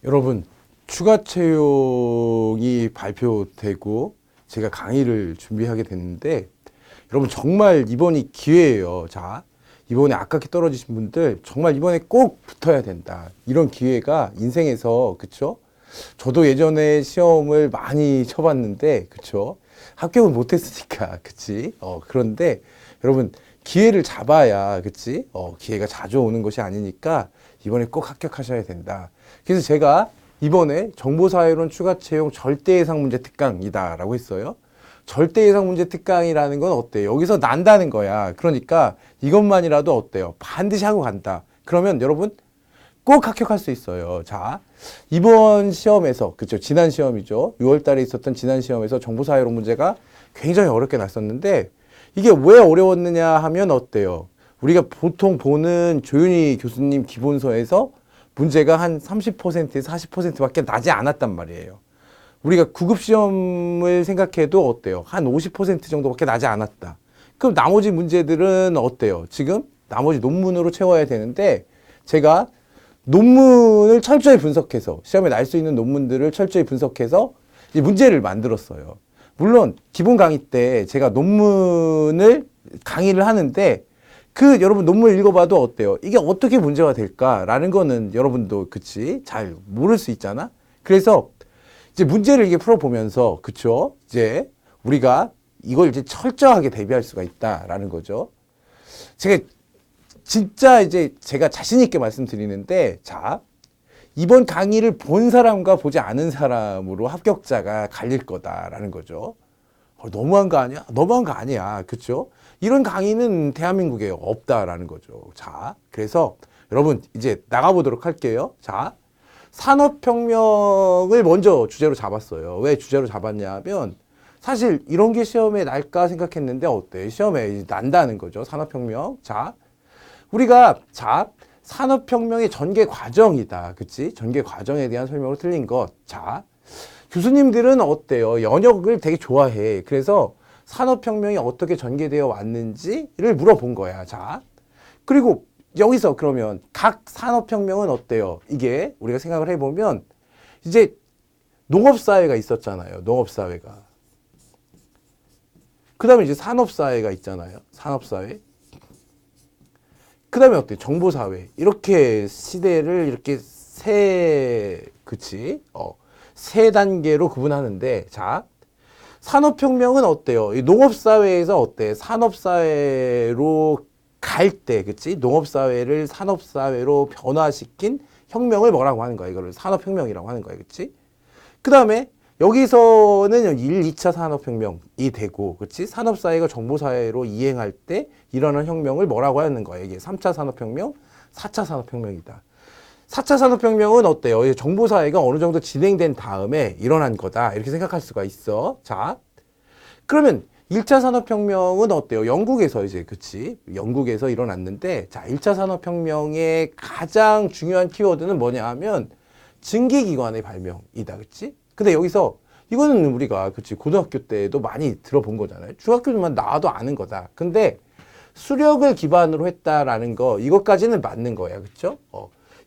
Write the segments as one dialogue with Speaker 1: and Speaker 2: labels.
Speaker 1: 여러분, 추가 채용이 발표되고 제가 강의를 준비하게 됐는데 여러분 정말 이번이 기회예요. 자, 이번에 아깝게 떨어지신 분들 정말 이번에 꼭 붙어야 된다. 이런 기회가 인생에서, 그쵸? 저도 예전에 시험을 많이 쳐봤는데, 그쵸? 합격은 못했으니까, 그치? 그런데 여러분 기회를 잡아야, 그치? 기회가 자주 오는 것이 아니니까 이번에 꼭 합격하셔야 된다. 그래서 제가 이번에 정보사회론 추가 채용 절대 예상 문제 특강이다라고 했어요. 절대 예상 문제 특강이라는 건 어때요? 여기서 난다는 거야. 그러니까 이것만이라도 어때요? 반드시 하고 간다. 그러면 여러분 꼭 합격할 수 있어요. 자, 이번 시험에서, 그쵸? 지난 시험이죠. 6월 달에 있었던 지난 시험에서 정보사회론 문제가 굉장히 어렵게 났었는데 이게 왜 어려웠느냐 하면 어때요? 우리가 보통 보는 조윤희 교수님 기본서에서 문제가 한 30%에서 40%밖에 나지 않았단 말이에요. 우리가 구급시험을 생각해도 어때요? 한 50% 정도밖에 나지 않았다. 그럼 나머지 문제들은 어때요? 지금 나머지 논문으로 채워야 되는데 제가 논문을 철저히 분석해서 시험에 날 수 있는 논문들을 철저히 분석해서 이 문제를 만들었어요. 물론 기본 강의 때 제가 논문을 강의를 하는데 여러분 논문 읽어봐도 어때요? 이게 어떻게 문제가 될까라는 거는 여러분도 그치 잘 모를 수 있잖아. 그래서 이제 문제를 이게 풀어보면서 그쵸 이제 우리가 이걸 이제 철저하게 대비할 수가 있다라는 거죠. 제가 진짜 이제 제가 자신 있게 말씀드리는데 자 이번 강의를 본 사람과 보지 않은 사람으로 합격자가 갈릴 거다라는 거죠. 너무한 거 아니야? 너무한 거 아니야. 그쵸? 이런 강의는 대한민국에 없다라는 거죠. 자, 그래서 여러분 이제 나가보도록 할게요. 자, 산업혁명을 먼저 주제로 잡았어요. 왜 주제로 잡았냐면 사실 이런 게 시험에 날까 생각했는데 어때? 시험에 난다는 거죠. 산업혁명. 자, 우리가 산업혁명의 전개 과정이다. 그치? 전개 과정에 대한 설명으로 틀린 것. 자, 교수님들은 어때요? 연역을 되게 좋아해. 그래서 산업혁명이 어떻게 전개되어 왔는지를 물어본 거야. 자, 그리고 여기서 그러면 각 산업혁명은 어때요? 이게 우리가 생각을 해보면 이제 농업사회가 있었잖아요. 농업사회가. 그 다음에 이제 산업사회가 있잖아요. 산업사회. 그 다음에 어때요? 정보사회. 이렇게 시대를 이렇게 세 단계로 구분하는데, 자, 산업혁명은 어때요? 이 농업사회에서 어때? 산업사회로 갈 때, 그치? 농업사회를 산업사회로 변화시킨 혁명을 뭐라고 하는 거야? 이거를 산업혁명이라고 하는 거야, 그치? 그 다음에 여기서는 1, 2차 산업혁명이 되고, 그치? 산업사회가 정보사회로 이행할 때 일어난 혁명을 뭐라고 하는 거야? 이게 3차 산업혁명, 4차 산업혁명이다. 4차 산업혁명은 어때요? 정보사회가 어느 정도 진행된 다음에 일어난 거다. 이렇게 생각할 수가 있어. 자, 그러면 1차 산업혁명은 어때요? 영국에서 이제, 그치? 영국에서 일어났는데, 자, 1차 산업혁명의 가장 중요한 키워드는 뭐냐 하면 증기기관의 발명이다. 그치? 근데 여기서 이거는 우리가, 그치? 고등학교 때도 많이 들어본 거잖아요. 중학교만 나와도 아는 거다. 근데 수력을 기반으로 했다라는 거, 이것까지는 맞는 거야. 그쵸?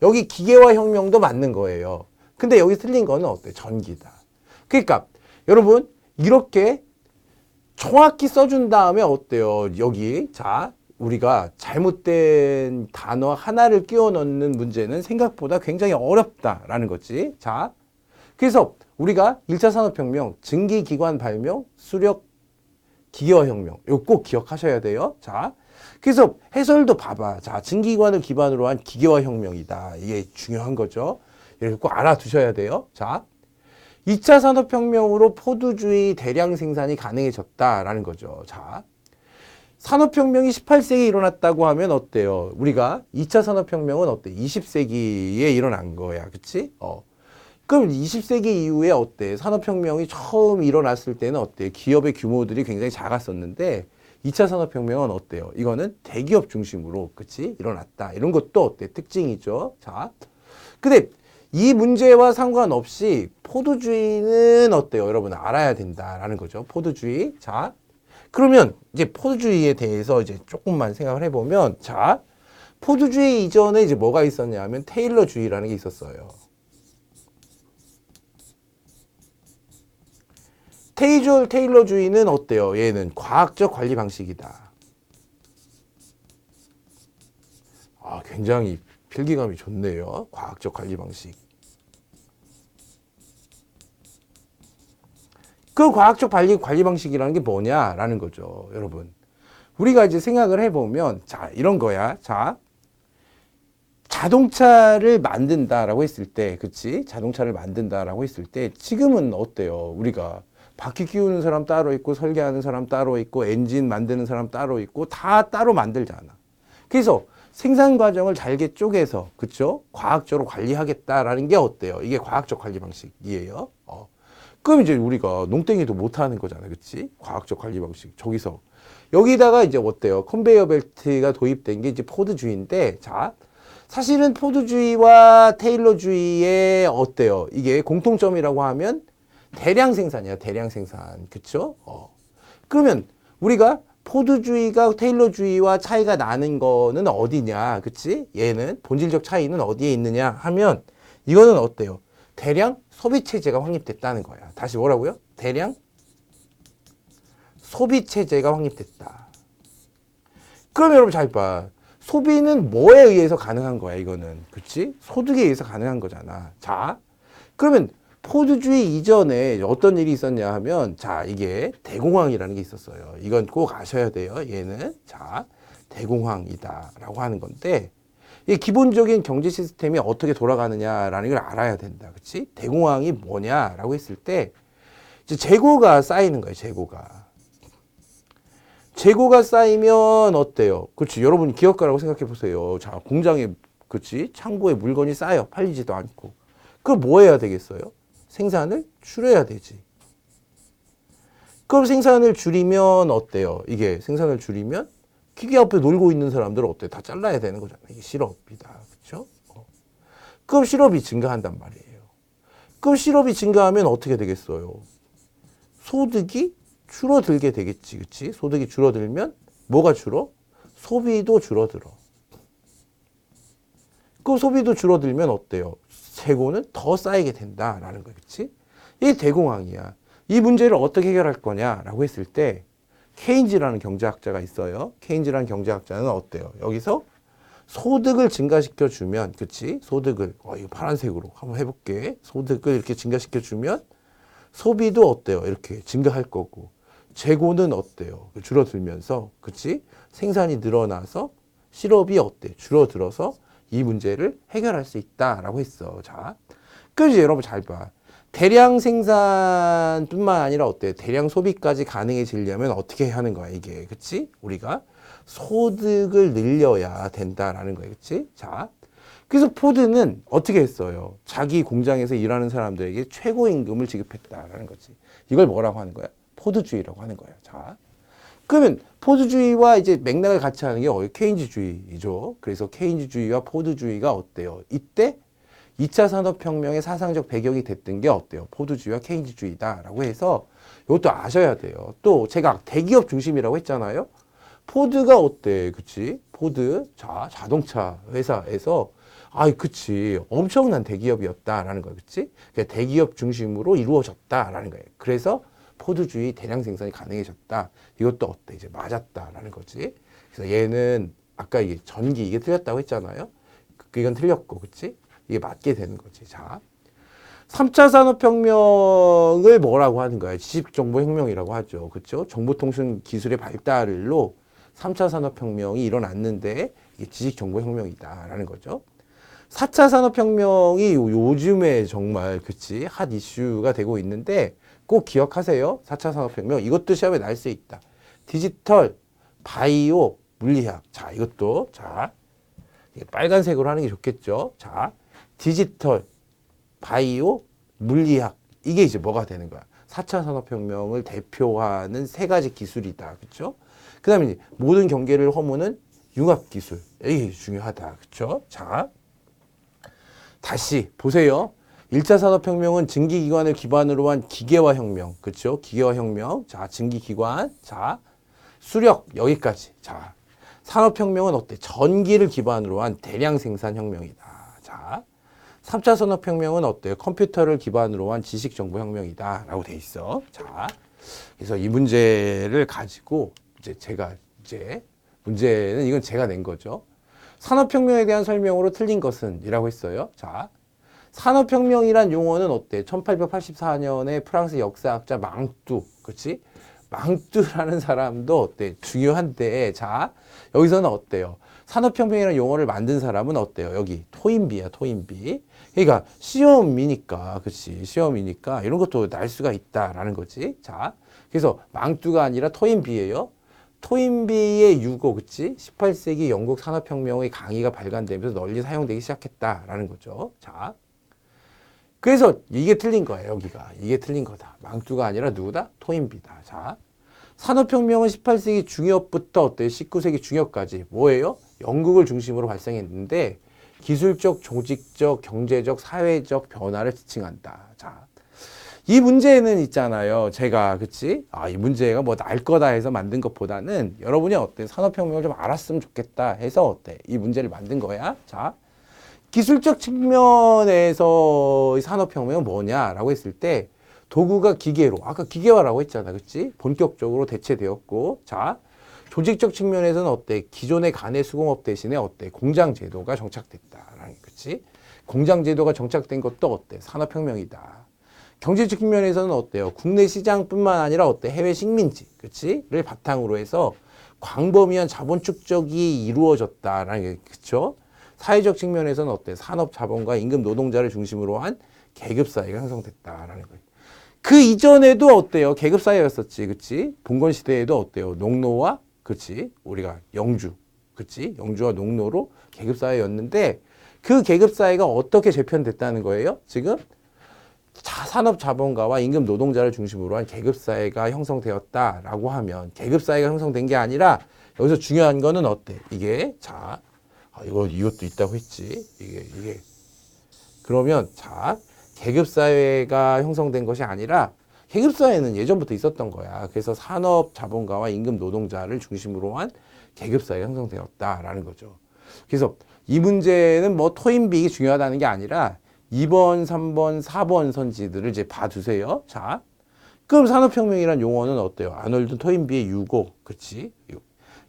Speaker 1: 여기 기계화 혁명도 맞는 거예요. 근데 여기 틀린 거는 어때? 전기다. 그러니까 여러분 이렇게 정확히 써준 다음에 어때요? 여기 자 우리가 잘못된 단어 하나를 끼워 넣는 문제는 생각보다 굉장히 어렵다라는 거지. 자, 그래서 우리가 1차 산업혁명, 증기기관 발명, 수력 기계화 혁명 이거 꼭 기억하셔야 돼요. 자, 그래서 해설도 봐봐. 자, 증기기관을 기반으로 한 기계화 혁명이다. 이게 중요한 거죠. 이렇게 꼭 알아두셔야 돼요. 자, 2차 산업혁명으로 포도주의 대량 생산이 가능해졌다라는 거죠. 자, 산업혁명이 18세기에 일어났다고 하면 어때요? 우리가 2차 산업혁명은 어때? 20세기에 일어난 거야. 그치? 그럼 20세기 이후에 어때? 산업혁명이 처음 일어났을 때는 어때? 기업의 규모들이 굉장히 작았었는데 2차 산업혁명은 어때요? 이거는 대기업 중심으로, 그치? 일어났다. 이런 것도 어때? 특징이죠. 자, 근데 이 문제와 상관없이 포도주의는 어때요? 여러분 알아야 된다라는 거죠. 포도주의. 자, 그러면 이제 포도주의에 대해서 이제 조금만 생각을 해보면, 자, 포도주의 이전에 이제 뭐가 있었냐 하면 테일러주의라는 게 있었어요. 테일러주의는 어때요? 얘는 과학적 관리 방식이다. 아, 굉장히 필기감이 좋네요. 과학적 관리 방식. 그 과학적 관리 방식이라는 게 뭐냐라는 거죠, 여러분. 우리가 이제 생각을 해보면, 자, 이런 거야. 자, 자동차를 만든다라고 했을 때, 그치? 자동차를 만든다라고 했을 때, 지금은 어때요? 우리가 바퀴 끼우는 사람 따로 있고, 설계하는 사람 따로 있고, 엔진 만드는 사람 따로 있고, 다 따로 만들잖아. 그래서 생산 과정을 잘게 쪼개서, 그쵸? 과학적으로 관리하겠다라는 게 어때요? 이게 과학적 관리 방식이에요. 그럼 이제 우리가 농땡이도 못 하는 거잖아. 그치? 과학적 관리 방식. 저기서. 여기다가 이제 어때요? 컨베이어 벨트가 도입된 게 이제 포드주의인데, 자, 사실은 포드주의와 테일러주의의 어때요? 이게 공통점이라고 하면 대량 생산이야. 대량 생산. 그쵸? 그러면 우리가 포드주의가 테일러주의와 차이가 나는 거는 어디냐? 그치? 얘는 본질적 차이는 어디에 있느냐 하면 이거는 어때요? 대량 소비체제가 확립됐다는 거야. 다시 뭐라고요? 대량 소비체제가 확립됐다. 그럼 여러분 잘 봐. 소비는 뭐에 의해서 가능한 거야, 이거는. 그치? 소득에 의해서 가능한 거잖아. 자, 그러면 포드주의 이전에 어떤 일이 있었냐 하면, 자, 이게 대공황이라는 게 있었어요. 이건 꼭 아셔야 돼요, 얘는. 자, 대공황이다라고 하는 건데, 이 기본적인 경제 시스템이 어떻게 돌아가느냐라는 걸 알아야 된다. 그치? 대공황이 뭐냐라고 했을 때, 이제 재고가 쌓이는 거예요, 재고가. 재고가 쌓이면 어때요? 그렇지. 여러분이 기업가라고 생각해 보세요. 자, 공장에, 그렇지. 창고에 물건이 쌓여. 팔리지도 않고. 그럼 뭐 해야 되겠어요? 생산을 줄여야 되지. 그럼 생산을 줄이면 어때요? 이게 생산을 줄이면 기계 앞에 놀고 있는 사람들은 어때요? 다 잘라야 되는 거잖아요. 이게 실업이다. 그렇죠? 그럼 실업이 증가한단 말이에요. 그럼 실업이 증가하면 어떻게 되겠어요? 소득이 줄어들게 되겠지. 그치? 소득이 줄어들면 뭐가 줄어? 소비도 줄어들어. 그 소비도 줄어들면 어때요? 재고는 더 쌓이게 된다라는 거야. 그치? 이게 대공황이야. 이 문제를 어떻게 해결할 거냐라고 했을 때 케인즈라는 경제학자가 있어요. 케인즈라는 경제학자는 어때요? 여기서 소득을 증가시켜 주면, 그치? 소득을, 이거 파란색으로 한번 해볼게. 소득을 이렇게 증가시켜 주면 소비도 어때요? 이렇게 증가할 거고. 재고는 어때요? 줄어들면서, 그치? 생산이 늘어나서 실업이 어때? 줄어들어서 이 문제를 해결할 수 있다라고 했어. 자, 그래서 여러분 잘 봐. 대량 생산뿐만 아니라 어때? 대량 소비까지 가능해지려면 어떻게 하는 거야, 이게. 그치? 우리가 소득을 늘려야 된다라는 거야. 그치? 자, 그래서 포드는 어떻게 했어요? 자기 공장에서 일하는 사람들에게 최고임금을 지급했다라는 거지. 이걸 뭐라고 하는 거야? 포드주의라고 하는 거예요. 자, 그러면 포드주의와 이제 맥락을 같이 하는 게 케인즈주의죠. 그래서 케인즈주의와 포드주의가 어때요? 이때 2차 산업혁명의 사상적 배경이 됐던 게 어때요? 포드주의와 케인즈주의다라고 해서 이것도 아셔야 돼요. 또 제가 대기업 중심이라고 했잖아요. 포드가 어때? 그치? 포드, 자, 자동차 회사에서 그치. 엄청난 대기업이었다라는 거예요. 그치? 대기업 중심으로 이루어졌다라는 거예요. 그래서 포드주의 대량 생산이 가능해졌다. 이것도 어때? 이제 맞았다라는 거지. 그래서 얘는 아까 이게 전기 이게 틀렸다고 했잖아요. 이건 틀렸고, 그치? 이게 맞게 되는 거지. 자, 3차 산업혁명을 뭐라고 하는 거야? 지식정보혁명이라고 하죠. 그렇죠? 정보통신 기술의 발달로 3차 산업혁명이 일어났는데 이게 지식정보혁명이다라는 거죠. 4차 산업혁명이 요즘에 정말 그치 핫 이슈가 되고 있는데 꼭 기억하세요. 4차 산업혁명 이것도 시험에 날 수 있다. 디지털, 바이오, 물리학. 자, 이것도 자 빨간색으로 하는 게 좋겠죠. 자, 디지털, 바이오, 물리학. 이게 이제 뭐가 되는 거야? 4차 산업혁명을 대표하는 세 가지 기술이다. 그렇죠? 그 다음에 이제 모든 경계를 허무는 융합기술. 이게 중요하다. 그렇죠? 자, 다시 보세요. 1차 산업혁명은 증기기관을 기반으로 한 기계화혁명. 그렇죠? 기계화혁명. 자, 증기기관. 자, 수력. 여기까지. 자, 산업혁명은 어때? 전기를 기반으로 한 대량 생산혁명이다. 자, 3차 산업혁명은 어때요? 컴퓨터를 기반으로 한 지식정보혁명이다. 라고 돼 있어. 자, 그래서 이 문제를 가지고 이제 문제는 이건 제가 낸 거죠. 산업혁명에 대한 설명으로 틀린 것은 이라고 했어요. 자, 산업혁명이란 용어는 어때? 1884년에 프랑스 역사학자 망뚜, 그렇지? 망뚜라는 사람도 어때? 중요한데, 자, 여기서는 어때요? 산업혁명이라는 용어를 만든 사람은 어때요? 여기 토인비야, 토인비. 그러니까 시험이니까, 그렇지? 시험이니까 이런 것도 날 수가 있다라는 거지. 자, 그래서 망뚜가 아니라 토인비예요. 토인비의 유고, 그치? 18세기 영국 산업혁명의 강의가 발간되면서 널리 사용되기 시작했다라는 거죠. 자, 그래서 이게 틀린 거예요, 여기가. 이게 틀린 거다. 망뚜가 아니라 누구다? 토인비다. 자, 산업혁명은 18세기 중엽부터 어때요? 19세기 중엽까지 뭐예요? 영국을 중심으로 발생했는데 기술적, 조직적, 경제적, 사회적 변화를 지칭한다. 자, 이 문제는 있잖아요. 제가, 그치? 이 문제가 뭐 날 거다 해서 만든 것보다는 여러분이 어때? 산업혁명을 좀 알았으면 좋겠다 해서 어때? 이 문제를 만든 거야. 자, 기술적 측면에서 산업혁명은 뭐냐라고 했을 때 도구가 기계로, 아까 기계화라고 했잖아. 그치? 본격적으로 대체되었고, 자, 조직적 측면에서는 어때? 기존의 간의 수공업 대신에 어때? 공장제도가 정착됐다라는, 그치? 공장제도가 정착된 것도 어때? 산업혁명이다. 경제적 측면에서는 어때요? 국내 시장뿐만 아니라 어때? 해외 식민지, 그치?를 바탕으로 해서 광범위한 자본 축적이 이루어졌다라는 게, 그쵸? 사회적 측면에서는 어때? 산업 자본과 임금 노동자를 중심으로 한 계급 사회가 형성됐다라는 거예요. 그 이전에도 어때요? 계급 사회였었지, 그치? 봉건 시대에도 어때요? 농노와, 그치? 우리가 영주, 그치? 영주와 농노로 계급 사회였는데 그 계급 사회가 어떻게 재편됐다는 거예요? 지금 산업 자본가와 임금 노동자를 중심으로 한 계급 사회가 형성되었다라고 하면 계급 사회가 형성된 게 아니라 여기서 중요한 거는 어때? 이게 자, 이것도 있다고 했지. 이게 그러면 자, 계급 사회가 형성된 것이 아니라 계급 사회는 예전부터 있었던 거야. 그래서 산업 자본가와 임금 노동자를 중심으로 한 계급 사회가 형성되었다라는 거죠. 그래서 이 문제는 뭐 토인비가 중요하다는 게 아니라 2번, 3번, 4번 선지들을 이제 봐두세요. 자, 그럼 산업혁명이란 용어는 어때요? 아놀드 토인비의 유고, 그치?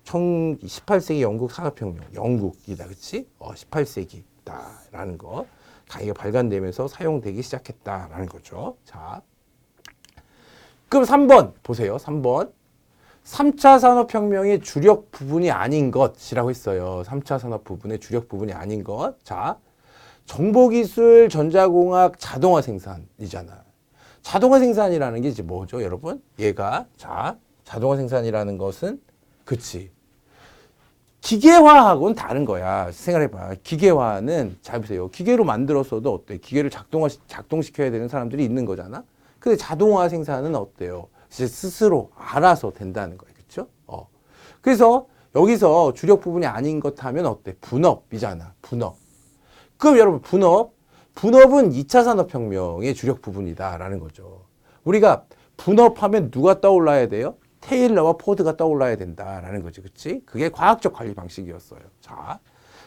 Speaker 1: 18세기 영국 산업혁명, 영국이다, 그치? 18세기다라는 거. 강의가 발간되면서 사용되기 시작했다라는 거죠. 자, 그럼 3번 보세요. 3번. 3차 산업혁명의 주력 부분이 아닌 것이라고 했어요. 3차 산업 부분의 주력 부분이 아닌 것. 자, 정보기술, 전자공학, 자동화 생산이잖아. 자동화 생산이라는 게 이제 뭐죠, 여러분? 얘가, 자, 자동화 생산이라는 것은, 그치. 기계화하고는 다른 거야. 생각해봐. 기계화는, 잘 보세요. 기계로 만들었어도 어때? 기계를 작동시켜야 되는 사람들이 있는 거잖아? 근데 자동화 생산은 어때요? 이제 스스로 알아서 된다는 거예요. 그쵸? 그래서 여기서 주력 부분이 아닌 것 하면 어때? 분업이잖아. 분업. 그럼 여러분, 분업은 2차 산업혁명의 주력 부분이다라는 거죠. 우리가 분업하면 누가 떠올라야 돼요? 테일러와 포드가 떠올라야 된다라는 거지. 그치? 그게 과학적 관리 방식이었어요. 자,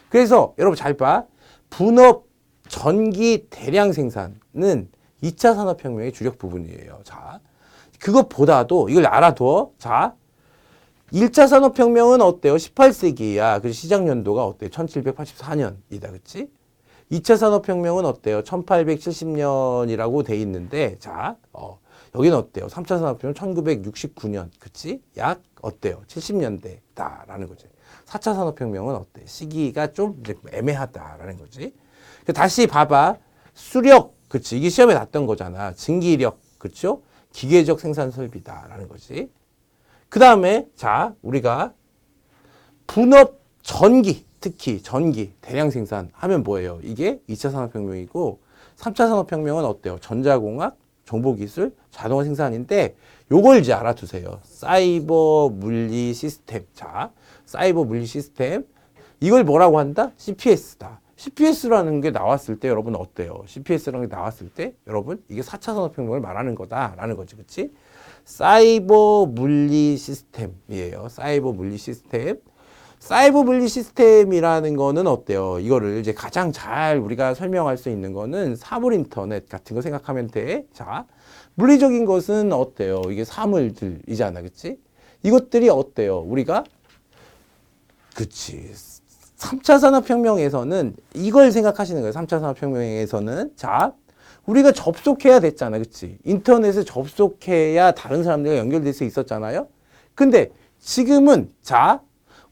Speaker 1: 그래서 여러분 잘 봐. 분업, 전기, 대량 생산은 2차 산업혁명의 주력 부분이에요. 자, 그것보다도 이걸 알아둬. 자, 1차 산업혁명은 어때요? 18세기야. 그 시작 연도가 어때요? 1784년이다. 그치? 2차 산업혁명은 어때요? 1870년이라고 돼 있는데, 자, 여기는 어때요? 3차 산업혁명 1969년. 그치? 약 어때요? 70년대다라는 거지. 4차 산업혁명은 어때? 시기가 좀 이제 애매하다라는 거지. 다시 봐봐. 수력. 그치? 이게 시험에 났던 거잖아. 증기력. 그쵸? 기계적 생산 설비다라는 거지. 그 다음에, 자, 우리가 분업 전기. 특히 전기, 대량 생산 하면 뭐예요? 이게 2차 산업혁명이고 3차 산업혁명은 어때요? 전자공학, 정보기술, 자동화 생산인데 요걸 이제 알아두세요. 사이버 물리 시스템. 자, 사이버 물리 시스템. 이걸 뭐라고 한다? CPS다. CPS라는 게 나왔을 때 여러분 어때요? CPS라는 게 나왔을 때 여러분 이게 4차 산업혁명을 말하는 거다라는 거지. 그치? 사이버 물리 시스템이에요. 사이버 물리 시스템. 사이버 분리 시스템이라는 거는 어때요? 이거를 이제 가장 잘 우리가 설명할 수 있는 거는 사물 인터넷 같은 거 생각하면 돼. 자, 물리적인 것은 어때요? 이게 사물들이잖아, 그치? 이것들이 어때요? 우리가 그치. 3차 산업혁명에서는 이걸 생각하시는 거예요. 3차 산업혁명에서는 자, 우리가 접속해야 됐잖아, 그치? 인터넷에 접속해야 다른 사람들과 연결될 수 있었잖아요. 근데 지금은 자,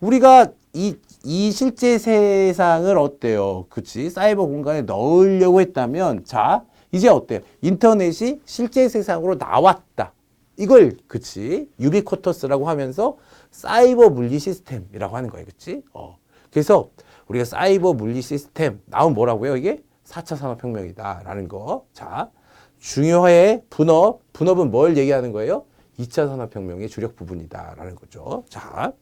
Speaker 1: 우리가 이 실제 세상을 어때요? 그치? 사이버 공간에 넣으려고 했다면 자, 이제 어때요? 인터넷이 실제 세상으로 나왔다. 이걸 그치? 유비쿼터스라고 하면서 사이버 물리 시스템이라고 하는 거예요. 그치? 그래서 우리가 사이버 물리 시스템 나온 뭐라고요? 이게 4차 산업혁명이다 라는 거. 자, 중요해 분업. 분업은 뭘 얘기하는 거예요? 2차 산업혁명의 주력 부분이다 라는 거죠. 자,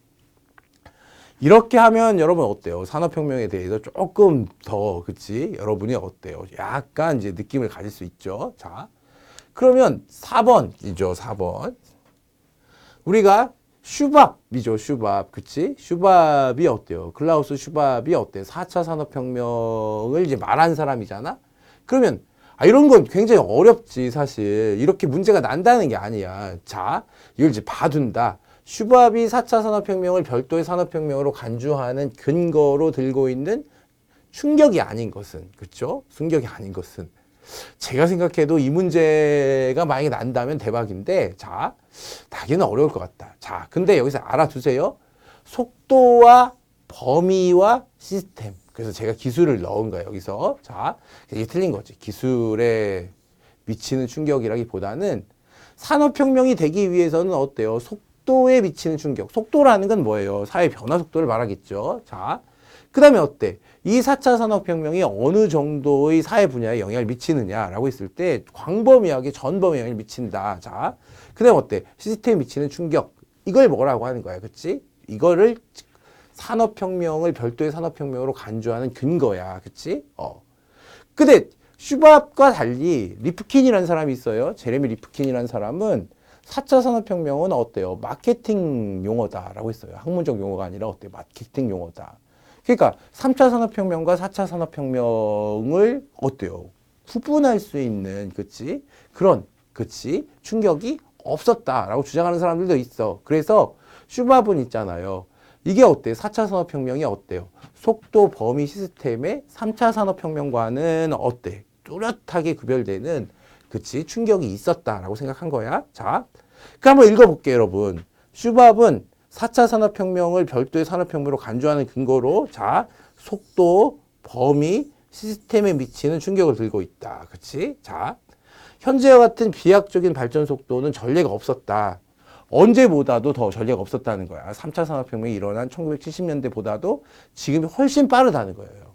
Speaker 1: 이렇게 하면 여러분 어때요? 산업혁명에 대해서 조금 더 그치? 여러분이 어때요? 약간 이제 느낌을 가질 수 있죠. 자, 그러면 4번이죠. 4번. 우리가 슈밥이죠. 슈밥. 그치? 슈밥이 어때요? 클라우스 슈밥이 어때요? 4차 산업혁명을 이제 말한 사람이잖아? 그러면 이런 건 굉장히 어렵지 사실. 이렇게 문제가 난다는 게 아니야. 자, 이걸 이제 봐둔다. 슈밥이 4차 산업혁명을 별도의 산업혁명으로 간주하는 근거로 들고 있는 충격이 아닌 것은, 그렇죠? 충격이 아닌 것은 제가 생각해도 이 문제가 만약에 난다면 대박인데, 자, 나기는 어려울 것 같다. 자, 근데 여기서 알아두세요. 속도와 범위와 시스템. 그래서 제가 기술을 넣은 거예요, 여기서. 자, 이게 틀린 거지. 기술에 미치는 충격이라기보다는 산업혁명이 되기 위해서는 어때요? 속도에 미치는 충격. 속도라는 건 뭐예요? 사회 변화 속도를 말하겠죠. 자, 그 다음에 어때? 이 4차 산업혁명이 어느 정도의 사회 분야에 영향을 미치느냐라고 했을 때 광범위하게 전범위에 영향을 미친다. 자, 그 다음에 어때? 시스템에 미치는 충격. 이걸 뭐라고 하는 거야. 그치? 이거를 산업혁명을 별도의 산업혁명으로 간주하는 근거야. 그치? 근데 슈밥과 달리 리프킨이라는 사람이 있어요. 제레미 리프킨이라는 사람은 4차 산업혁명은 어때요? 마케팅 용어다라고 했어요. 학문적 용어가 아니라 어때요? 마케팅 용어다. 그러니까 3차 산업혁명과 4차 산업혁명을 어때요? 구분할 수 있는 그치? 그런 그치? 충격이 없었다라고 주장하는 사람들도 있어. 그래서 슈밥은 있잖아요. 이게 어때요? 4차 산업혁명이 어때요? 속도 범위 시스템의 3차 산업혁명과는 어때? 뚜렷하게 구별되는 그치? 충격이 있었다라고 생각한 거야. 자, 그 한번 읽어볼게요, 여러분. 슈밥은 4차 산업혁명을 별도의 산업혁명으로 간주하는 근거로 자, 속도, 범위, 시스템에 미치는 충격을 들고 있다. 그치? 자, 현재와 같은 비약적인 발전 속도는 전례가 없었다. 언제보다도 더 전례가 없었다는 거야. 3차 산업혁명이 일어난 1970년대보다도 지금이 훨씬 빠르다는 거예요.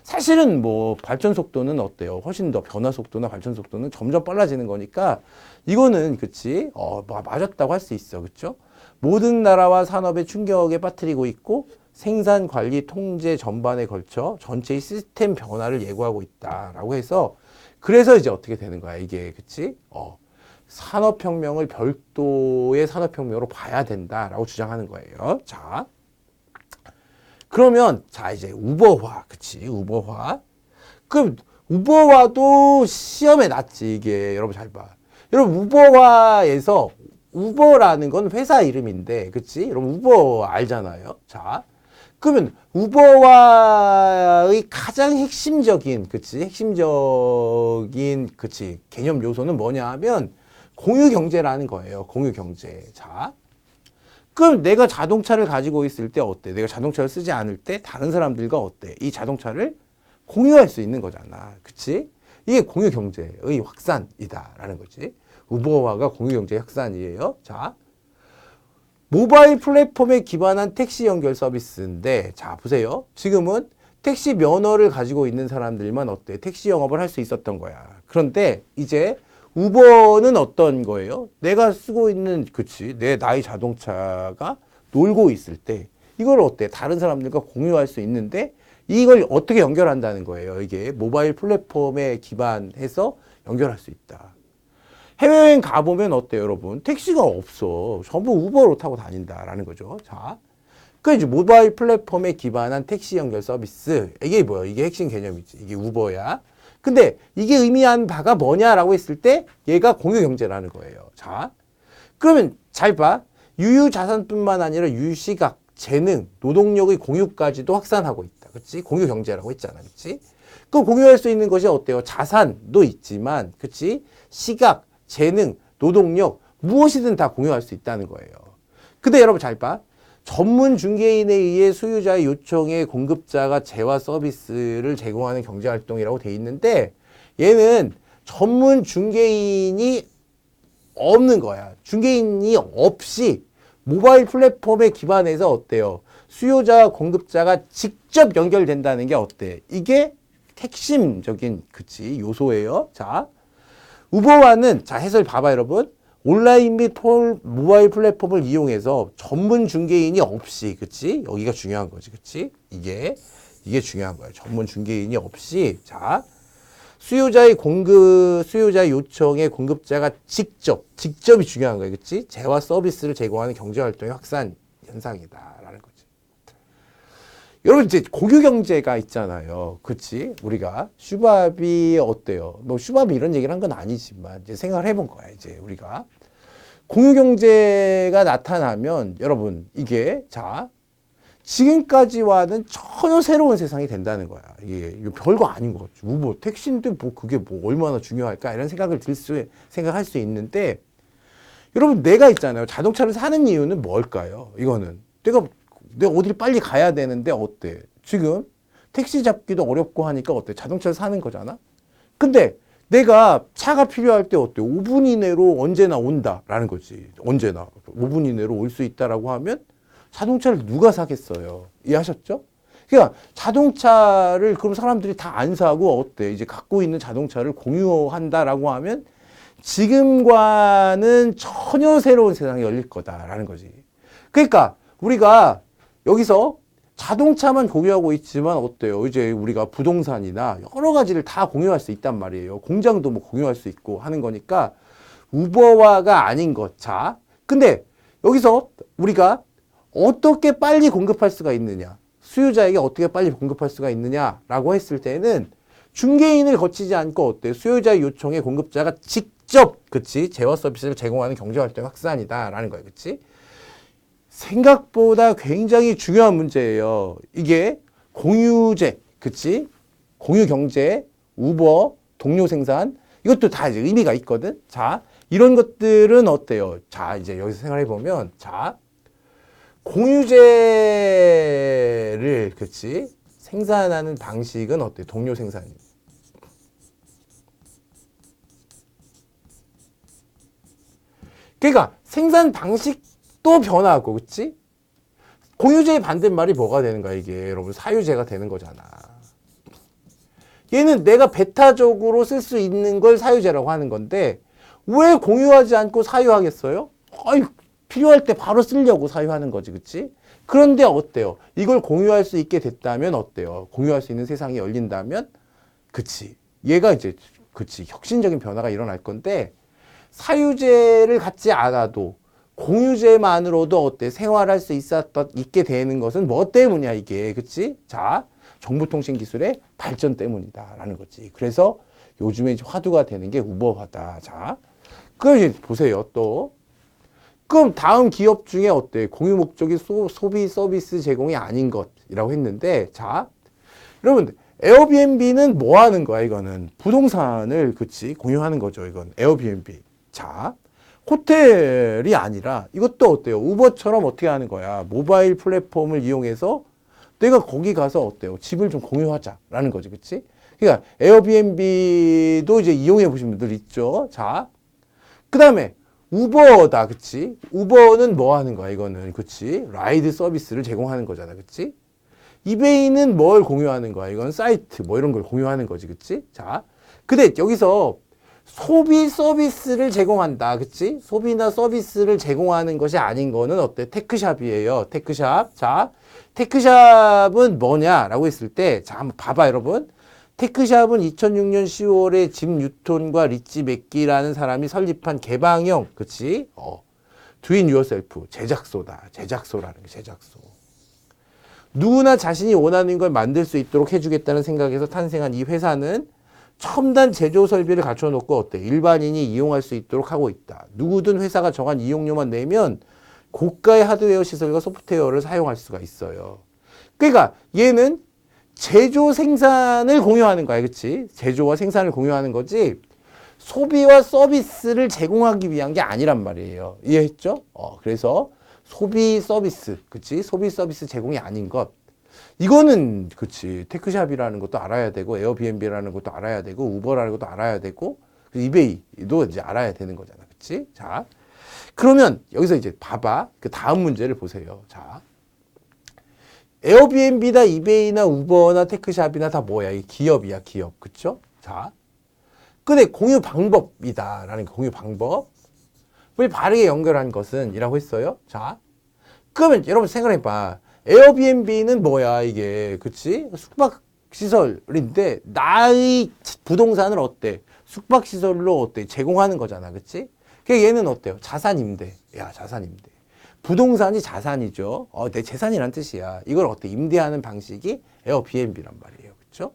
Speaker 1: 사실은 뭐 발전 속도는 어때요? 훨씬 더 변화 속도나 발전 속도는 점점 빨라지는 거니까 이거는 그치? 맞았다고 할 수 있어. 그쵸? 모든 나라와 산업의 충격에 빠뜨리고 있고 생산, 관리, 통제 전반에 걸쳐 전체의 시스템 변화를 예고하고 있다라고 해서 그래서 이제 어떻게 되는 거야 이게 그치? 산업혁명을 별도의 산업혁명으로 봐야 된다라고 주장하는 거예요. 자, 그러면 자 이제 우버화 그치? 우버화. 그럼 우버화도 시험에 났지 이게 여러분 잘 봐. 여러분 우버화에서 우버라는 건 회사 이름인데, 그치? 여러분, 우버 알잖아요. 자, 그러면 우버화의 가장 핵심적인, 그치? 핵심적인, 그치? 개념 요소는 뭐냐 하면 공유경제라는 거예요. 공유경제. 자, 그럼 내가 자동차를 가지고 있을 때 어때? 내가 자동차를 쓰지 않을 때 다른 사람들과 어때? 이 자동차를 공유할 수 있는 거잖아. 그치? 이게 공유경제의 확산이다라는 거지. 우버화가 공유경제 확산이에요. 자, 모바일 플랫폼에 기반한 택시 연결 서비스인데, 자, 보세요. 지금은 택시 면허를 가지고 있는 사람들만 어때? 택시 영업을 할 수 있었던 거야. 그런데 이제 우버는 어떤 거예요? 내가 쓰고 있는, 그치? 나의 자동차가 놀고 있을 때, 이걸 어때? 다른 사람들과 공유할 수 있는데, 이걸 어떻게 연결한다는 거예요? 이게 모바일 플랫폼에 기반해서 연결할 수 있다. 해외여행 가보면 어때요, 여러분? 택시가 없어. 전부 우버로 타고 다닌다라는 거죠. 자, 그 이제 모바일 플랫폼에 기반한 택시 연결 서비스. 이게 뭐야? 이게 핵심 개념이지. 이게 우버야. 근데 이게 의미하는 바가 뭐냐라고 했을 때 얘가 공유경제라는 거예요. 자, 그러면 잘 봐. 유유자산뿐만 아니라 유시각, 재능, 노동력의 공유까지도 확산하고 있다. 그치? 공유경제라고 했잖아. 그치? 그 공유할 수 있는 것이 어때요? 자산도 있지만, 그치? 시각, 재능, 노동력, 무엇이든 다 공유할 수 있다는 거예요. 근데 여러분 잘 봐. 전문 중개인에 의해 소유자의 요청에 공급자가 재화 서비스를 제공하는 경제활동이라고 돼 있는데 얘는 전문 중개인이 없는 거야. 중개인이 없이 모바일 플랫폼에 기반해서 어때요? 수요자와 공급자가 직접 연결된다는 게 어때? 이게 핵심적인 그치 요소예요. 자, 우버와는 자 해설 봐봐 여러분. 온라인 및 모바일 플랫폼을 이용해서 전문 중개인이 없이, 그치? 여기가 중요한 거지, 그치? 이게 중요한 거야. 전문 중개인이 없이, 자, 수요자의 요청에 공급자가 직접이 중요한 거야, 그치? 재화 서비스를 제공하는 경제활동의 확산 현상이다라는 거지. 여러분, 이제 공유경제가 있잖아요. 그치? 우리가. 슈밥이 어때요? 뭐, 슈밥이 이런 얘기를 한 건 아니지만, 이제 생각을 해본 거야, 이제 우리가. 공유경제가 나타나면, 여러분, 이게, 자, 지금까지와는 전혀 새로운 세상이 된다는 거야. 이게 별거 아닌 것 같죠. 뭐, 택시인데 뭐, 그게 뭐, 얼마나 중요할까? 이런 생각할 수 있는데, 여러분, 내가 있잖아요. 자동차를 사는 이유는 뭘까요? 이거는. 내가 어디를 빨리 가야 되는데 어때? 지금 택시 잡기도 어렵고 하니까 어때? 자동차를 사는 거잖아? 근데 내가 차가 필요할 때 어때? 5분 이내로 언제나 온다라는 거지. 언제나. 5분 이내로 올 수 있다라고 하면 자동차를 누가 사겠어요? 이해하셨죠? 그러니까 자동차를 그럼 사람들이 다 안 사고 어때? 이제 갖고 있는 자동차를 공유한다라고 하면 지금과는 전혀 새로운 세상이 열릴 거다라는 거지. 그러니까 우리가 여기서 자동차만 공유하고 있지만 어때요? 이제 우리가 부동산이나 여러 가지를 다 공유할 수 있단 말이에요. 공장도 뭐 공유할 수 있고 하는 거니까 우버화가 아닌 것. 자, 근데 여기서 우리가 어떻게 빨리 공급할 수가 있느냐? 수요자에게 어떻게 빨리 공급할 수가 있느냐라고 했을 때는 중개인을 거치지 않고 어때요? 수요자의 요청에 공급자가 직접, 그치? 재화 서비스를 제공하는 경제활동의 확산이다라는 거예요. 그치? 생각보다 굉장히 중요한 문제예요. 이게 공유제, 그치? 공유경제, 우버, 동료 생산, 이것도 다 이제 의미가 있거든. 자, 이런 것들은 어때요? 자, 이제 여기서 생각해 보면, 자, 공유제를, 그치? 생산하는 방식은 어때요? 동료 생산이. 그러니까 생산 방식도 변하고, 그치? 공유제의 반대말이 뭐가 되는 거야, 이게. 여러분, 사유제가 되는 거잖아. 얘는 내가 배타적으로 쓸 수 있는 걸 사유제라고 하는 건데, 왜 공유하지 않고 사유하겠어요? 아이, 필요할 때 바로 쓰려고 사유하는 거지, 그치? 그런데 어때요? 이걸 공유할 수 있게 됐다면 어때요? 공유할 수 있는 세상이 열린다면? 그치. 얘가 이제, 그치. 혁신적인 변화가 일어날 건데, 사유제를 갖지 않아도 공유제만으로도 어때? 생활할 수 있게 되는 것은 뭐 때문이야, 이게. 그치? 자, 정보통신 기술의 발전 때문이다. 라는 거지. 그래서 요즘에 이제 화두가 되는 게 우버화다. 자, 그럼 이제 보세요. 또. 그럼 다음 기업 중에 어때? 공유 목적이 소비 서비스 제공이 아닌 것이라고 했는데, 자, 여러분, 에어비앤비는 뭐 하는 거야, 이거는? 부동산을, 그치? 공유하는 거죠, 이건. 에어비앤비. 자, 호텔이 아니라 이것도 어때요? 우버처럼 어떻게 하는 거야? 모바일 플랫폼을 이용해서 내가 거기 가서 어때요? 집을 좀 공유하자라는 거지, 그치? 그러니까 에어비앤비도 이제 이용해 보신 분들 있죠. 자, 그 다음에 우버다, 그치? 우버는 뭐 하는 거야, 이거는, 그치? 라이드 서비스를 제공하는 거잖아, 그치? 이베이는 뭘 공유하는 거야? 이건 사이트, 뭐 이런 걸 공유하는 거지, 그치? 자, 근데 여기서 소비 서비스를 제공한다, 그치? 소비나 서비스를 제공하는 것이 아닌 거는 어때? 테크샵이에요, 테크샵. 자, 테크샵은 뭐냐라고 했을 때, 자, 한번 봐봐, 여러분. 테크샵은 2006년 10월에 짐 뉴턴과 리치 맥기라는 사람이 설립한 개방형, 그치? Do it yourself, 제작소다. 제작소라는 게 제작소. 누구나 자신이 원하는 걸 만들 수 있도록 해주겠다는 생각에서 탄생한 이 회사는 첨단 제조 설비를 갖춰놓고 어때? 일반인이 이용할 수 있도록 하고 있다. 누구든 회사가 정한 이용료만 내면 고가의 하드웨어 시설과 소프트웨어를 사용할 수가 있어요. 그러니까 얘는 제조 생산을 공유하는 거야. 그치? 제조와 생산을 공유하는 거지 소비와 서비스를 제공하기 위한 게 아니란 말이에요. 이해했죠? 그래서 소비 서비스, 그치? 소비 서비스 제공이 아닌 것. 이거는 그치 테크샵이라는 것도 알아야 되고 에어비앤비라는 것도 알아야 되고 우버라는 것도 알아야 되고 이베이도 이제 알아야 되는 거잖아. 그치? 자, 그러면 여기서 이제 봐봐. 그 다음 문제를 보세요. 자, 에어비앤비나 이베이나 우버나 테크샵이나 다 뭐야? 이 기업이야, 기업. 그쵸? 자, 근데 공유 방법이다라는 공유 방법을 바르게 연결한 것은 이라고 했어요. 자, 그러면 여러분 생각해봐. 에어비앤비는 뭐야 이게, 그치? 숙박시설인데 나의 부동산을 어때? 숙박시설로 어때? 제공하는 거잖아, 그치? 그러니까 얘는 어때요? 자산임대. 야, 자산임대. 부동산이 자산이죠. 내 재산이란 뜻이야. 이걸 어때? 임대하는 방식이 에어비앤비란 말이에요, 그쵸?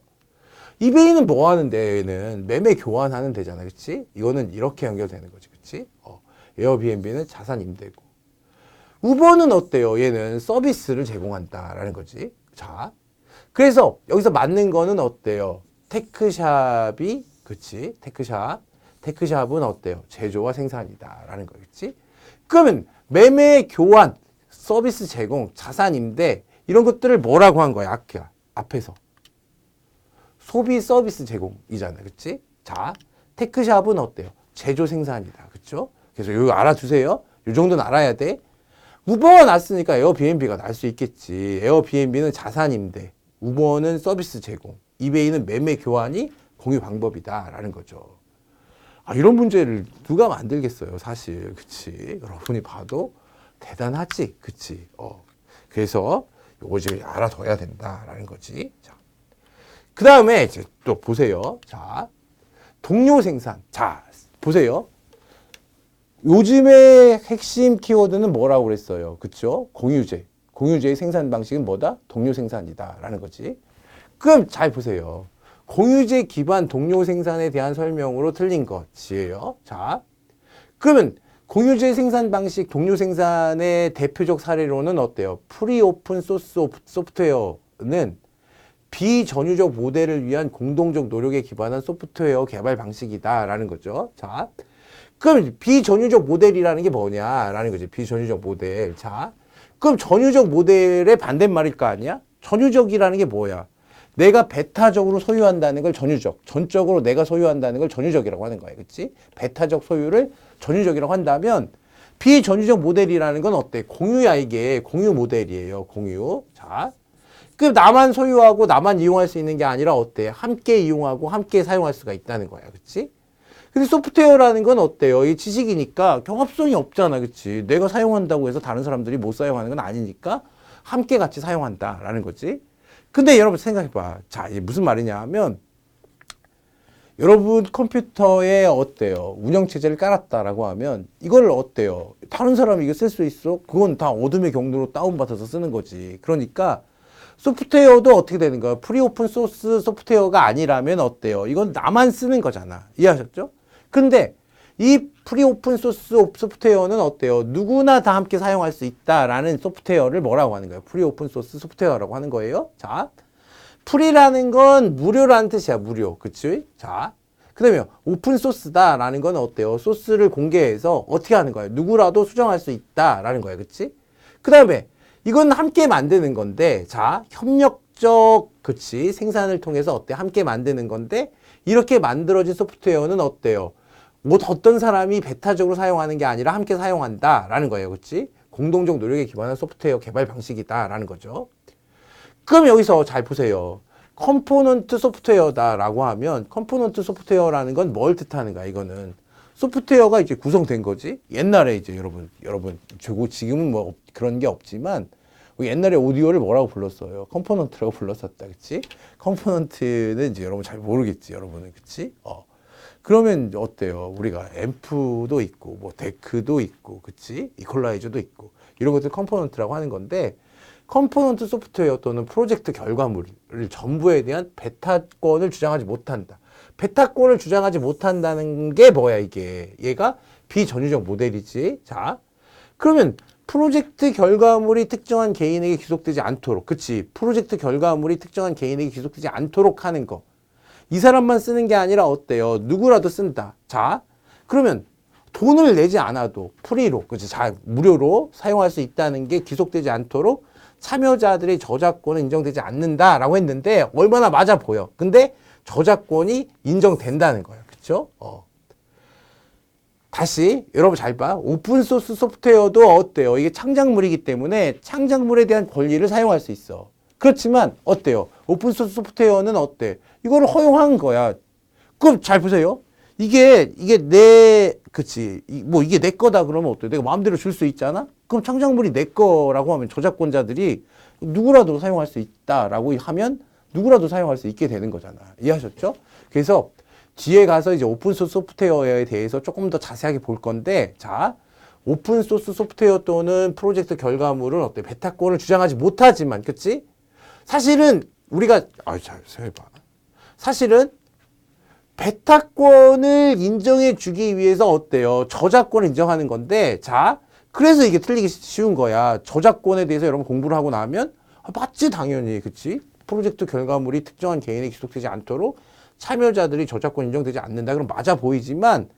Speaker 1: 이베이는 뭐 하는데? 얘는 매매 교환하는 데잖아, 그치? 이거는 이렇게 연결되는 거지, 그치? 에어비앤비는 자산 임대고. 우버는 어때요? 얘는 서비스를 제공한다라는 거지. 자, 그래서 여기서 맞는 거는 어때요? 테크샵이, 그치? 테크샵은 어때요? 제조와 생산이다라는 거겠지? 그러면 매매 교환, 서비스 제공, 자산 임대 이런 것들을 뭐라고 한 거야? 앞에서. 소비 서비스 제공이잖아. 그치? 자, 테크샵은 어때요? 제조 생산이다. 그쵸? 그래서 이거 알아두세요. 이 정도는 알아야 돼. 우버가 났으니까 에어비앤비가 날 수 있겠지. 에어비앤비는 자산 임대, 우버는 서비스 제공, 이베이는 매매 교환이 공유 방법이다라는 거죠. 이런 문제를 누가 만들겠어요, 사실. 그치? 여러분이 봐도 대단하지. 그치? 그래서 요거 이제 알아둬야 된다라는 거지. 자, 그 다음에 이제 또 보세요. 자, 동료 생산. 자, 보세요. 요즘의 핵심 키워드는 뭐라고 그랬어요? 그쵸? 공유제. 공유제의 생산 방식은 뭐다? 동료 생산이다라는 거지. 그럼 잘 보세요. 공유제 기반 동료 생산에 대한 설명으로 틀린 것이에요. 자, 그러면 공유제 생산 방식 동료 생산의 대표적 사례로는 어때요? 프리 오픈 소스 소프트웨어는 비전유적 모델을 위한 공동적 노력에 기반한 소프트웨어 개발 방식이다라는 거죠. 자, 그럼 비전유적 모델이라는 게 뭐냐라는 거지. 비전유적 모델. 자, 그럼 전유적 모델의 반대말일 거 아니야? 전유적이라는 게 뭐야? 내가 배타적으로 소유한다는 걸 전유적, 전적으로 내가 소유한다는 걸 전유적이라고 하는 거야. 그치? 배타적 소유를 전유적이라고 한다면 비전유적 모델이라는 건 어때? 공유야, 이게. 공유 모델이에요. 공유. 자, 그럼 나만 소유하고 나만 이용할 수 있는 게 아니라 어때? 함께 이용하고 함께 사용할 수가 있다는 거야. 그치? 근데 소프트웨어라는 건 어때요? 이 지식이니까 경합성이 없잖아. 그치? 내가 사용한다고 해서 다른 사람들이 못 사용하는 건 아니니까 함께 같이 사용한다라는 거지. 근데 여러분 생각해봐. 자, 이게 무슨 말이냐 하면 여러분 컴퓨터에 어때요? 운영체제를 깔았다라고 하면 이걸 어때요? 다른 사람이 이거 쓸 수 있어? 그건 다 어둠의 경로로 다운받아서 쓰는 거지. 그러니까 소프트웨어도 어떻게 되는 거야? 프리 오픈 소스 소프트웨어가 아니라면 어때요? 이건 나만 쓰는 거잖아. 이해하셨죠? 근데 이 프리 오픈 소스 소프트웨어는 어때요? 누구나 다 함께 사용할 수 있다라는 소프트웨어를 뭐라고 하는 거예요? 프리 오픈 소스 소프트웨어라고 하는 거예요. 자, 프리라는 건 무료라는 뜻이야. 무료. 그치? 자, 그 다음에 오픈 소스다라는 건 어때요? 소스를 공개해서 어떻게 하는 거예요? 누구라도 수정할 수 있다라는 거예요. 그치? 그 다음에 이건 함께 만드는 건데, 자, 협력적, 그치? 생산을 통해서 어때? 함께 만드는 건데, 이렇게 만들어진 소프트웨어는 어때요? 뭐 어떤 사람이 배타적으로 사용하는 게 아니라 함께 사용한다라는 거예요. 그치? 공동적 노력에 기반한 소프트웨어 개발 방식이다라는 거죠. 그럼 여기서 잘 보세요. 컴포넌트 소프트웨어다라고 하면 컴포넌트 소프트웨어라는 건 뭘 뜻하는가? 이거는 소프트웨어가 이제 구성된 거지. 옛날에 이제 여러분 지금은 뭐 그런 게 없지만 옛날에 오디오를 뭐라고 불렀어요? 컴포넌트라고 불렀었다. 그치? 컴포넌트는 이제 여러분 잘 모르겠지. 여러분은. 그치? 그러면 어때요? 우리가 앰프도 있고, 뭐 데크도 있고, 그치? 이퀄라이저도 있고, 이런 것들 컴포넌트라고 하는 건데, 컴포넌트 소프트웨어 또는 프로젝트 결과물을 전부에 대한 베타권을 주장하지 못한다. 배타권을 주장하지 못한다는 게 뭐야, 이게. 얘가 비전유적 모델이지. 자, 그러면 프로젝트 결과물이 특정한 개인에게 귀속되지 않도록, 그치? 프로젝트 결과물이 특정한 개인에게 귀속되지 않도록 하는 거. 이 사람만 쓰는 게 아니라 어때요? 누구라도 쓴다. 자, 그러면 돈을 내지 않아도 프리로, 그치? 자, 무료로 사용할 수 있다는 게 귀속되지 않도록 참여자들의 저작권은 인정되지 않는다라고 했는데 얼마나 맞아 보여. 근데 저작권이 인정된다는 거예요. 그쵸? 다시 여러분 잘 봐. 오픈소스 소프트웨어도 어때요? 이게 창작물이기 때문에 창작물에 대한 권리를 사용할 수 있어. 그렇지만 어때요? 오픈소스 소프트웨어는 어때? 이거를 허용한 거야. 그럼 잘 보세요. 이게 그치. 뭐 이게 내 거다 그러면 어때? 내가 마음대로 줄 수 있잖아? 그럼 창작물이 내 거라고 하면 저작권자들이 누구라도 사용할 수 있다라고 하면 누구라도 사용할 수 있게 되는 거잖아. 이해하셨죠? 그래서 뒤에 가서 이제 오픈소스 소프트웨어에 대해서 조금 더 자세하게 볼 건데, 자, 오픈소스 소프트웨어 또는 프로젝트 결과물은 어때? 베타권을 주장하지 못하지만, 그치? 사실은 우리가, 잘 생각해봐. 사실은 베타권을 인정해 주기 위해서 어때요? 저작권을 인정하는 건데, 자, 그래서 이게 틀리기 쉬운 거야. 저작권에 대해서 여러분 공부를 하고 나면, 맞지, 당연히, 그치? 프로젝트 결과물이 특정한 개인에게 귀속되지 않도록 참여자들이 저작권 인정되지 않는다. 그럼 맞아 보이지만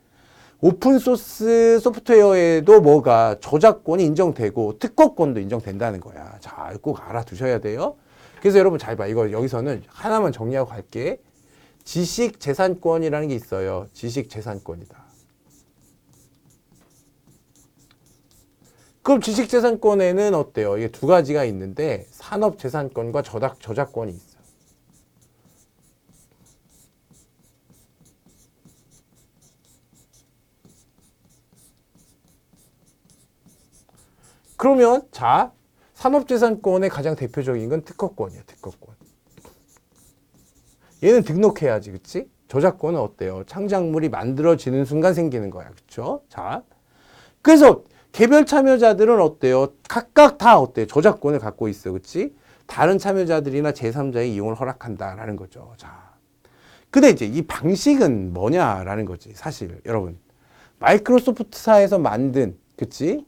Speaker 1: 오픈소스 소프트웨어에도 뭐가 저작권이 인정되고 특허권도 인정된다는 거야. 자, 꼭 알아두셔야 돼요. 그래서 여러분 잘 봐. 이거 여기서는 하나만 정리하고 갈게. 지식재산권이라는 게 있어요. 지식재산권이다. 그럼 지식재산권에는 어때요? 이게 두 가지가 있는데 산업재산권과 저작권이 있어. 그러면 자, 산업재산권의 가장 대표적인 건 특허권이야. 특허권. 얘는 등록해야지. 그치? 저작권은 어때요? 창작물이 만들어지는 순간 생기는 거야. 그쵸? 자, 그래서 개별 참여자들은 어때요? 각각 다 어때요? 저작권을 갖고 있어. 그치? 다른 참여자들이나 제3자의 이용을 허락한다라는 거죠. 자, 근데 이제 이 방식은 뭐냐라는 거지. 사실 여러분, 마이크로소프트사에서 만든, 그치?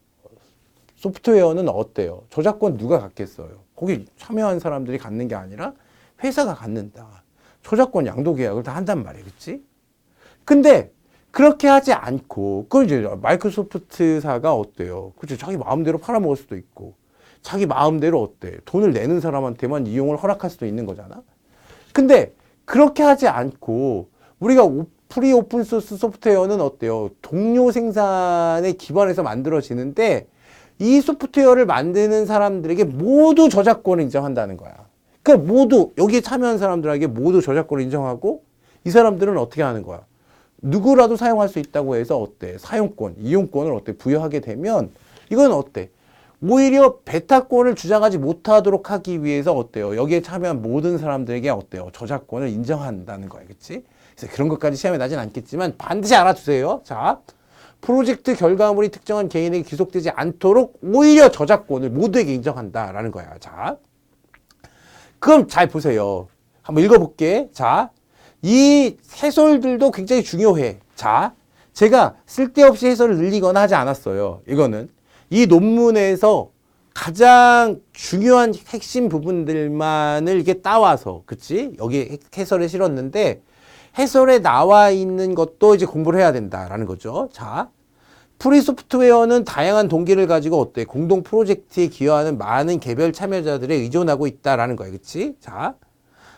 Speaker 1: 소프트웨어는 어때요? 저작권 누가 갖겠어요? 거기 참여한 사람들이 갖는 게 아니라 회사가 갖는다. 저작권 양도 계약을 다 한단 말이에요. 그치? 근데 그렇게 하지 않고, 그걸 이제 마이크로소프트사가 어때요? 그치? 자기 마음대로 팔아먹을 수도 있고, 자기 마음대로 어때? 돈을 내는 사람한테만 이용을 허락할 수도 있는 거잖아? 근데 그렇게 하지 않고, 우리가 프리 오픈소스 소프트웨어는 어때요? 동료 생산에 기반해서 만들어지는데, 이 소프트웨어를 만드는 사람들에게 모두 저작권을 인정한다는 거야. 그러니까 모두 여기에 참여한 사람들에게 모두 저작권을 인정하고 이 사람들은 어떻게 하는 거야? 누구라도 사용할 수 있다고 해서 어때? 사용권, 이용권을 어때? 부여하게 되면 이건 어때? 오히려 베타권을 주장하지 못하도록 하기 위해서 어때요? 여기에 참여한 모든 사람들에게 어때요? 저작권을 인정한다는 거야. 그치? 그래서 그런 것까지 시험에 나진 않겠지만 반드시 알아두세요. 자. 프로젝트 결과물이 특정한 개인에게 귀속되지 않도록 오히려 저작권을 모두에게 인정한다라는 거야. 자, 그럼 잘 보세요. 한번 읽어볼게. 자, 이 해설들도 굉장히 중요해. 자, 제가 쓸데없이 해설을 늘리거나 하지 않았어요. 이거는 이 논문에서 가장 중요한 핵심 부분들만을 이렇게 따와서, 그치? 여기 해설에 실었는데 해설에 나와 있는 것도 이제 공부를 해야 된다라는 거죠. 자, 프리 소프트웨어는 다양한 동기를 가지고 어때? 공동 프로젝트에 기여하는 많은 개별 참여자들에 의존하고 있다라는 거야. 그치? 자,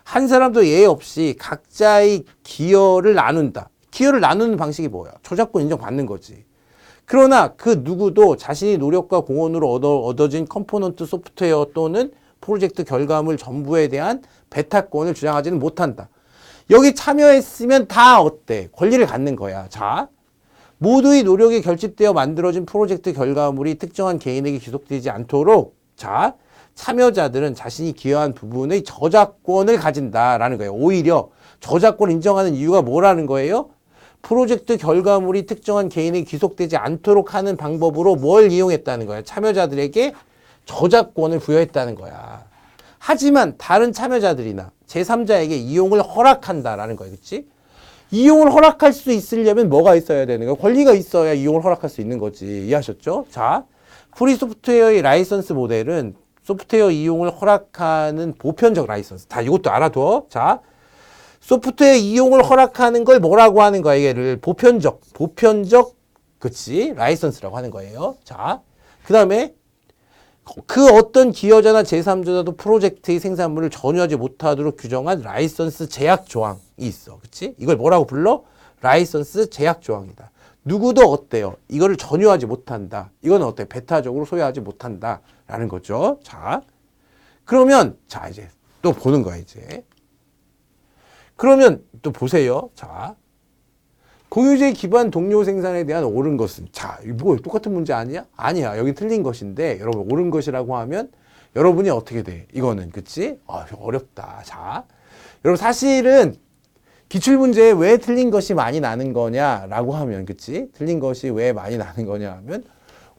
Speaker 1: 한 사람도 예외 없이 각자의 기여를 나눈다. 기여를 나누는 방식이 뭐야? 저작권 인정받는 거지. 그러나 그 누구도 자신의 노력과 공헌으로 얻어진 컴포넌트 소프트웨어 또는 프로젝트 결과물 전부에 대한 베타권을 주장하지는 못한다. 여기 참여했으면 다 어때? 권리를 갖는 거야. 자, 모두의 노력이 결집되어 만들어진 프로젝트 결과물이 특정한 개인에게 귀속되지 않도록, 자, 참여자들은 자신이 기여한 부분의 저작권을 가진다라는 거예요. 오히려 저작권을 인정하는 이유가 뭐라는 거예요? 프로젝트 결과물이 특정한 개인에게 귀속되지 않도록 하는 방법으로 뭘 이용했다는 거야? 참여자들에게 저작권을 부여했다는 거야. 하지만 다른 참여자들이나 제3자에게 이용을 허락한다라는 거예요. 그치? 이용을 허락할 수 있으려면 뭐가 있어야 되는 거야? 권리가 있어야 이용을 허락할 수 있는 거지. 이해하셨죠? 자, 프리 소프트웨어의 라이선스 모델은 소프트웨어 이용을 허락하는 보편적 라이선스. 다 이것도 알아둬. 자, 소프트웨어 이용을 허락하는 걸 뭐라고 하는 거야? 얘를 보편적, 그치? 라이선스라고 하는 거예요. 자, 그 다음에 그 어떤 기여자나 제3자도 프로젝트의 생산물을 전유하지 못하도록 규정한 라이선스 제약 조항이 있어. 그치? 이걸 뭐라고 불러? 라이선스 제약 조항이다. 누구도 어때요? 이거를 전유하지 못한다. 이건 어때? 배타적으로 소유하지 못한다. 라는 거죠. 자, 그러면, 자, 이제 또 보는 거야, 이제. 그러면 또 보세요. 자, 공유제 기반 동료 생산에 대한 옳은 것은, 자, 뭐 똑같은 문제 아니야? 아니야. 여기 틀린 것인데, 여러분 옳은 것이라고 하면 여러분이 어떻게 돼? 이거는 그치? 아, 어렵다. 자, 여러분 사실은 기출 문제에 왜 틀린 것이 많이 나는 거냐라고 하면, 그치? 틀린 것이 왜 많이 나는 거냐 하면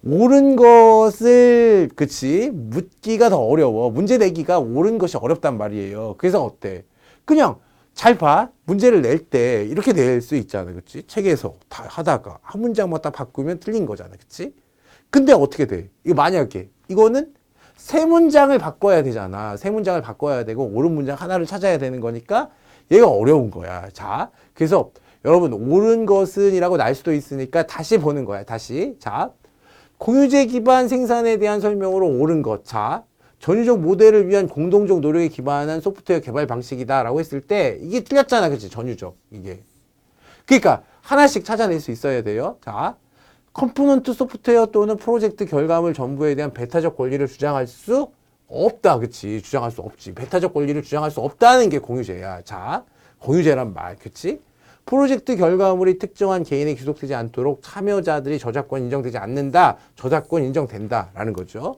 Speaker 1: 옳은 것을, 그치? 묻기가 더 어려워. 문제 내기가 옳은 것이 어렵단 말이에요. 그래서 어때? 그냥 잘 봐. 문제를 낼 때 이렇게 낼 수 있잖아. 그치? 책에서 다 하다가 한 문장만 딱 바꾸면 틀린 거잖아. 그치? 근데 어떻게 돼? 이거 만약에 이거는 세 문장을 바꿔야 되잖아. 세 문장을 바꿔야 되고 옳은 문장 하나를 찾아야 되는 거니까 얘가 어려운 거야. 자, 그래서 여러분 옳은 것은 이라고 날 수도 있으니까 다시 보는 거야. 다시. 자, 공유제 기반 생산에 대한 설명으로 옳은 것. 자, 전유적 모델을 위한 공동적 노력에 기반한 소프트웨어 개발 방식이다라고 했을 때 이게 틀렸잖아. 그치? 전유적. 이게. 그러니까 하나씩 찾아낼 수 있어야 돼요. 자, 컴포넌트 소프트웨어 또는 프로젝트 결과물 전부에 대한 배타적 권리를 주장할 수 없다. 그치? 주장할 수 없지. 배타적 권리를 주장할 수 없다는 게 공유제야. 자, 공유제란 말. 그치? 프로젝트 결과물이 특정한 개인에 귀속되지 않도록 참여자들이 저작권 인정되지 않는다. 저작권 인정된다. 라는 거죠.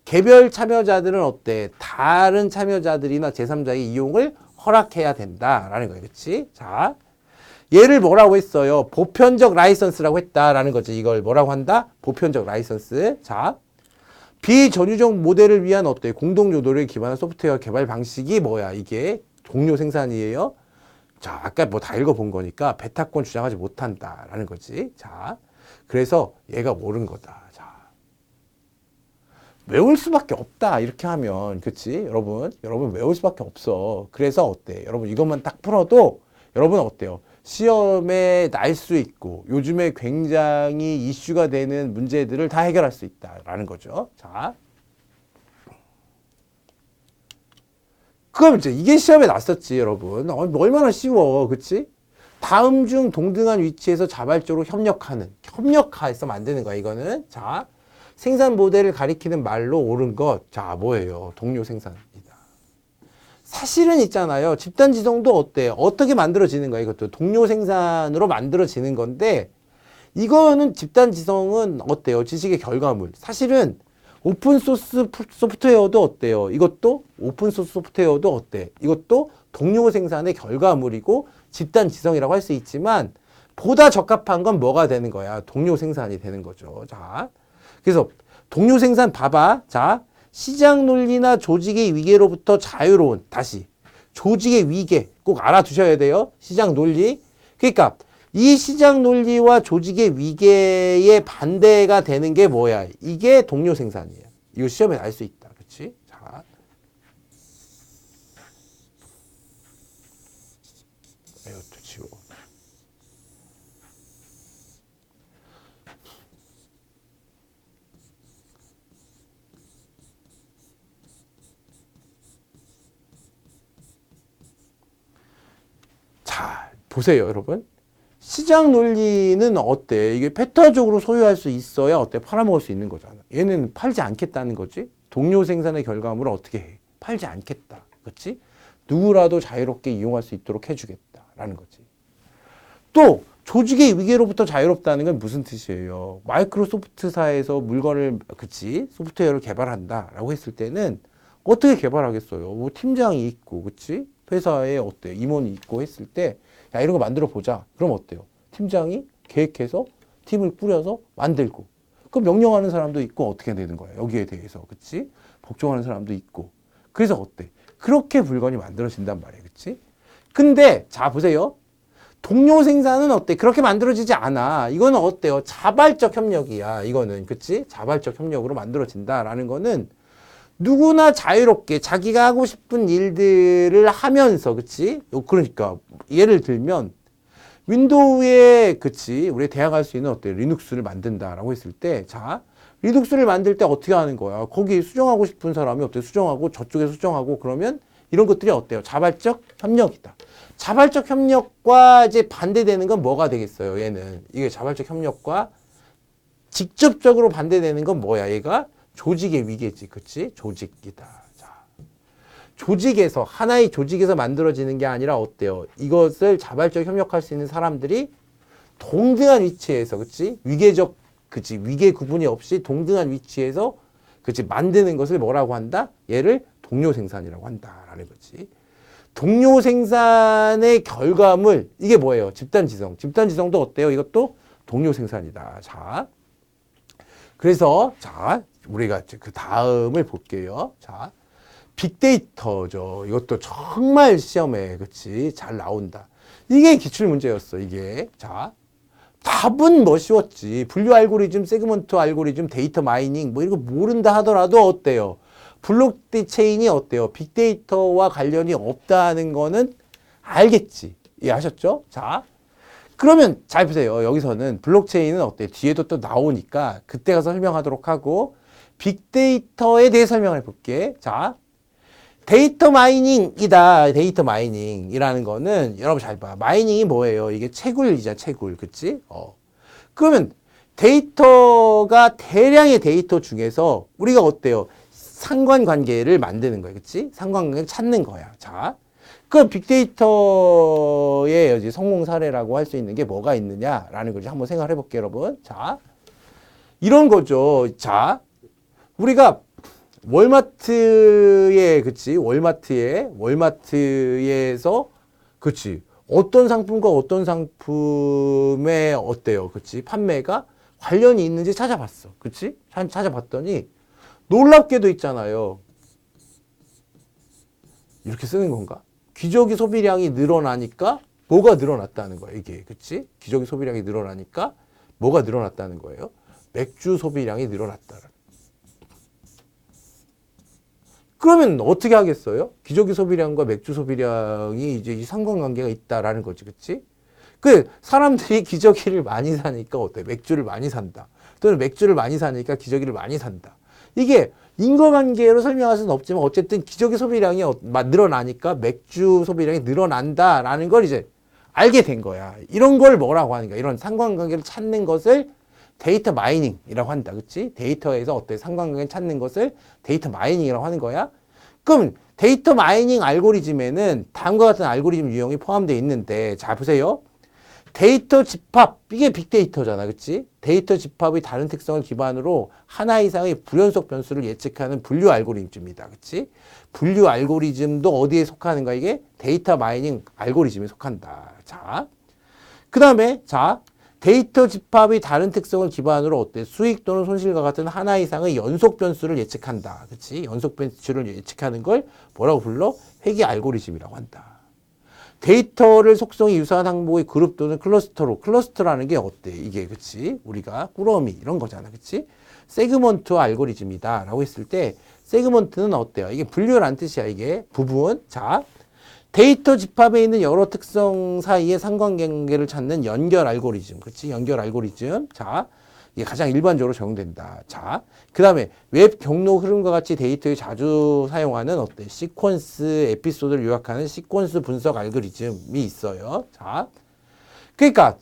Speaker 1: 개별 참여자들은 어때? 다른 참여자들이나 제3자의 이용을 허락해야 된다라는 거예요. 그치? 자, 얘를 뭐라고 했어요? 보편적 라이선스라고 했다라는 거지. 이걸 뭐라고 한다? 보편적 라이선스. 자, 비전유적 모델을 위한 어때? 공동적 노력에 기반한 소프트웨어 개발 방식이 뭐야? 이게 동료 생산이에요. 자, 아까 뭐 다 읽어본 거니까 배타권 주장하지 못한다라는 거지. 자, 그래서 얘가 옳은 거다. 외울 수밖에 없다 이렇게 하면, 그치? 여러분 외울 수밖에 없어. 그래서 어때? 여러분 이것만 딱 풀어도 여러분 어때요? 시험에 날 수 있고 요즘에 굉장히 이슈가 되는 문제들을 다 해결할 수 있다라는 거죠. 자, 그럼 이제 이게 시험에 났었지. 여러분 얼마나 쉬워. 그치? 다음 중 동등한 위치에서 자발적으로 협력해서 만드는 거야. 이거는. 자, 생산 모델을 가리키는 말로 옳은 것. 자, 뭐예요? 동료 생산입니다. 사실은 있잖아요. 집단 지성도 어때요? 어떻게 만들어지는 거야? 이것도 동료 생산으로 만들어지는 건데, 이거는 집단 지성은 어때요? 지식의 결과물. 사실은 오픈소스 소프트웨어도 어때요? 이것도 오픈소스 소프트웨어도 어때? 이것도 동료 생산의 결과물이고 집단 지성이라고 할 수 있지만, 보다 적합한 건 뭐가 되는 거야? 동료 생산이 되는 거죠. 자, 그래서 동료 생산 봐봐. 자, 시장 논리나 조직의 위계로부터 자유로운, 다시 조직의 위계 꼭 알아두셔야 돼요. 시장 논리. 그러니까 이 시장 논리와 조직의 위계에 반대가 되는 게 뭐야? 이게 동료 생산이에요. 이거 시험에 날 수 있다. 그렇지? 자, 이것도 지워. 자, 보세요, 여러분. 시장 논리는 어때? 이게 패턴적으로 소유할 수 있어야 어때? 팔아먹을 수 있는 거잖아. 얘는 팔지 않겠다는 거지. 동료 생산의 결과물을 어떻게 해? 팔지 않겠다. 그렇지? 누구라도 자유롭게 이용할 수 있도록 해주겠다라는 거지. 또 조직의 위계로부터 자유롭다는 건 무슨 뜻이에요? 마이크로소프트사에서 물건을, 그치? 소프트웨어를 개발한다라고 했을 때는 어떻게 개발하겠어요? 뭐 팀장이 있고, 그치? 회사에 어때? 임원이 있고 했을 때, 야, 이런 거 만들어 보자. 그럼 어때요? 팀장이 계획해서 팀을 꾸려서 만들고. 그럼 명령하는 사람도 있고 어떻게 되는 거야? 여기에 대해서. 그치? 복종하는 사람도 있고. 그래서 어때? 그렇게 물건이 만들어진단 말이에요. 그치? 근데, 자, 보세요. 동료 생산은 어때? 그렇게 만들어지지 않아. 이거는 어때요? 자발적 협력이야. 이거는. 그치? 자발적 협력으로 만들어진다라는 거는 누구나 자유롭게 자기가 하고 싶은 일들을 하면서, 그치? 그러니까, 예를 들면, 윈도우에, 그치? 우리 대항할 수 있는 어때? 리눅스를 만든다라고 했을 때, 자, 리눅스를 만들 때 어떻게 하는 거야? 거기 수정하고 싶은 사람이 어때? 수정하고, 저쪽에 수정하고, 그러면 이런 것들이 어때요? 자발적 협력이다. 자발적 협력과 이제 반대되는 건 뭐가 되겠어요? 얘는. 이게 자발적 협력과 직접적으로 반대되는 건 뭐야? 얘가 조직의 위계지. 그치? 조직이다. 자, 조직에서, 하나의 조직에서 만들어지는 게 아니라 어때요? 이것을 자발적 협력할 수 있는 사람들이 동등한 위치에서, 그치? 위계적, 그치? 위계 구분이 없이 동등한 위치에서, 그치? 만드는 것을 뭐라고 한다? 얘를 동료 생산이라고 한다라는 거지. 동료 생산의 결과물, 이게 뭐예요? 집단지성. 집단지성도 어때요? 이것도 동료 생산이다. 자, 그래서, 자, 우리가 그 다음을 볼게요. 자, 빅데이터죠. 이것도 정말 시험에, 그치? 잘 나온다. 이게 기출문제였어, 이게. 자, 답은 뭐 쉬웠지. 분류 알고리즘, 세그먼트 알고리즘, 데이터 마이닝, 뭐 이런 거 모른다 하더라도 어때요? 블록체인이 어때요? 빅데이터와 관련이 없다는 거는 알겠지. 이해하셨죠? 자, 그러면 잘 보세요. 여기서는 블록체인은 어때요? 뒤에도 또 나오니까 그때 가서 설명하도록 하고 빅데이터에 대해 설명을 해볼게. 자, 데이터 마이닝이다. 데이터 마이닝이라는 거는 여러분 잘 봐. 마이닝이 뭐예요? 이게 채굴이자 채굴. 그치? 그러면 데이터가 대량의 데이터 중에서 우리가 어때요? 상관관계를 만드는 거야. 그치? 상관관계를 찾는 거야. 자, 그 빅데이터의 성공 사례라고 할 수 있는 게 뭐가 있느냐라는 걸 한번 생각해 볼게요, 여러분. 자, 이런 거죠. 자, 우리가 월마트에, 그치? 월마트에서, 그치? 어떤 상품과 어떤 상품의 어때요? 그치? 판매가 관련이 있는지 찾아봤어. 그치? 찾아봤더니 놀랍게도 있잖아요. 이렇게 쓰는 건가? 기저귀 소비량이 늘어나니까 뭐가 늘어났다는 거야, 이게. 그치? 기저귀 소비량이 늘어나니까 뭐가 늘어났다는 거예요? 맥주 소비량이 늘어났다. 그러면 어떻게 하겠어요? 기저귀 소비량과 맥주 소비량이 이제 이 상관관계가 있다라는 거지, 그치? 그 사람들이 기저귀를 많이 사니까 어때? 맥주를 많이 산다. 또는 맥주를 많이 사니까 기저귀를 많이 산다. 이게 인과관계로 설명할 수는 없지만 어쨌든 기저귀 소비량이 늘어나니까 맥주 소비량이 늘어난다라는 걸 이제 알게 된 거야. 이런 걸 뭐라고 하는가? 이런 상관관계를 찾는 것을 데이터 마이닝이라고 한다. 그치? 데이터에서 어때? 상관관계를 찾는 것을 데이터 마이닝이라고 하는 거야. 그럼 데이터 마이닝 알고리즘에는 다음과 같은 알고리즘 유형이 포함되어 있는데, 자, 보세요. 데이터 집합, 이게 빅데이터잖아. 그치? 데이터 집합의 다른 특성을 기반으로 하나 이상의 불연속 변수를 예측하는 분류 알고리즘입니다. 그치? 분류 알고리즘도 어디에 속하는가? 이게 데이터 마이닝 알고리즘에 속한다. 자, 그 다음에, 자, 데이터 집합의 다른 특성을 기반으로 어때? 수익 또는 손실과 같은 하나 이상의 연속 변수를 예측한다. 그치? 연속 변수를 예측하는 걸 뭐라고 불러? 회귀 알고리즘이라고 한다. 데이터를 속성이 유사한 항목의 그룹 또는 클러스터라는 게 어때? 이게, 그치? 우리가 꾸러미, 이런 거잖아. 그치? 세그먼트 알고리즘이다. 라고 했을 때, 세그먼트는 어때요? 이게 분류란 뜻이야. 이게 부분. 자, 데이터 집합에 있는 여러 특성 사이의 상관관계를 찾는 연결 알고리즘. 그치? 연결 알고리즘. 자, 이게 가장 일반적으로 적용된다. 자, 그 다음에 웹 경로 흐름과 같이 데이터에 자주 사용하는 어때? 시퀀스 에피소드를 요약하는 시퀀스 분석 알고리즘이 있어요. 자, 그러니까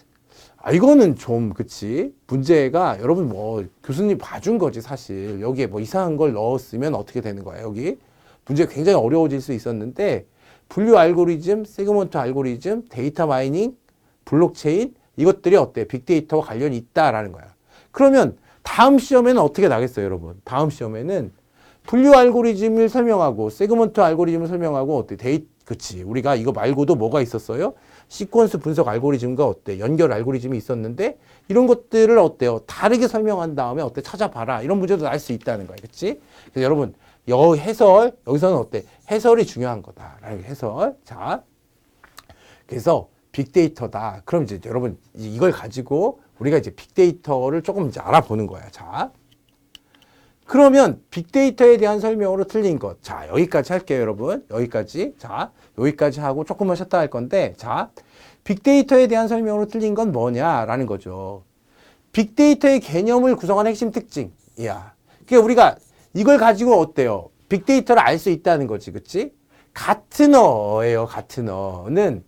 Speaker 1: 이거는 좀 그치? 문제가 여러분 뭐 교수님 봐준 거지 사실. 여기에 뭐 이상한 걸 넣었으면 어떻게 되는 거야? 여기 문제가 굉장히 어려워질 수 있었는데 분류 알고리즘, 세그먼트 알고리즘, 데이터 마이닝, 블록체인 이것들이 어때? 빅데이터와 관련이 있다라는 거야. 그러면 다음 시험에는 어떻게 나겠어요, 여러분? 다음 시험에는 분류 알고리즘을 설명하고 세그먼트 알고리즘을 설명하고 어때? 그치? 우리가 이거 말고도 뭐가 있었어요? 시퀀스 분석 알고리즘과 어때? 연결 알고리즘이 있었는데 이런 것들을 어때요? 다르게 설명한 다음에 어때? 찾아봐라. 이런 문제도 날 수 있다는 거야. 그치? 그래서 여러분 여기서는 어때? 해설이 중요한 거다. 해설. 자, 그래서 빅데이터다. 그럼 이제 여러분 이걸 가지고 우리가 이제 빅데이터를 조금 이제 알아보는 거야. 자, 그러면 빅데이터에 대한 설명으로 틀린 것. 자, 여기까지 할게요, 여러분. 여기까지. 자, 여기까지 하고 조금만 쉬었다 할 건데, 자, 빅데이터에 대한 설명으로 틀린 건 뭐냐라는 거죠. 빅데이터의 개념을 구성하는 핵심 특징이야. 그러니까 우리가 이걸 가지고 어때요? 빅데이터를 알 수 있다는 거지, 그치? 가트너예요, 가트너는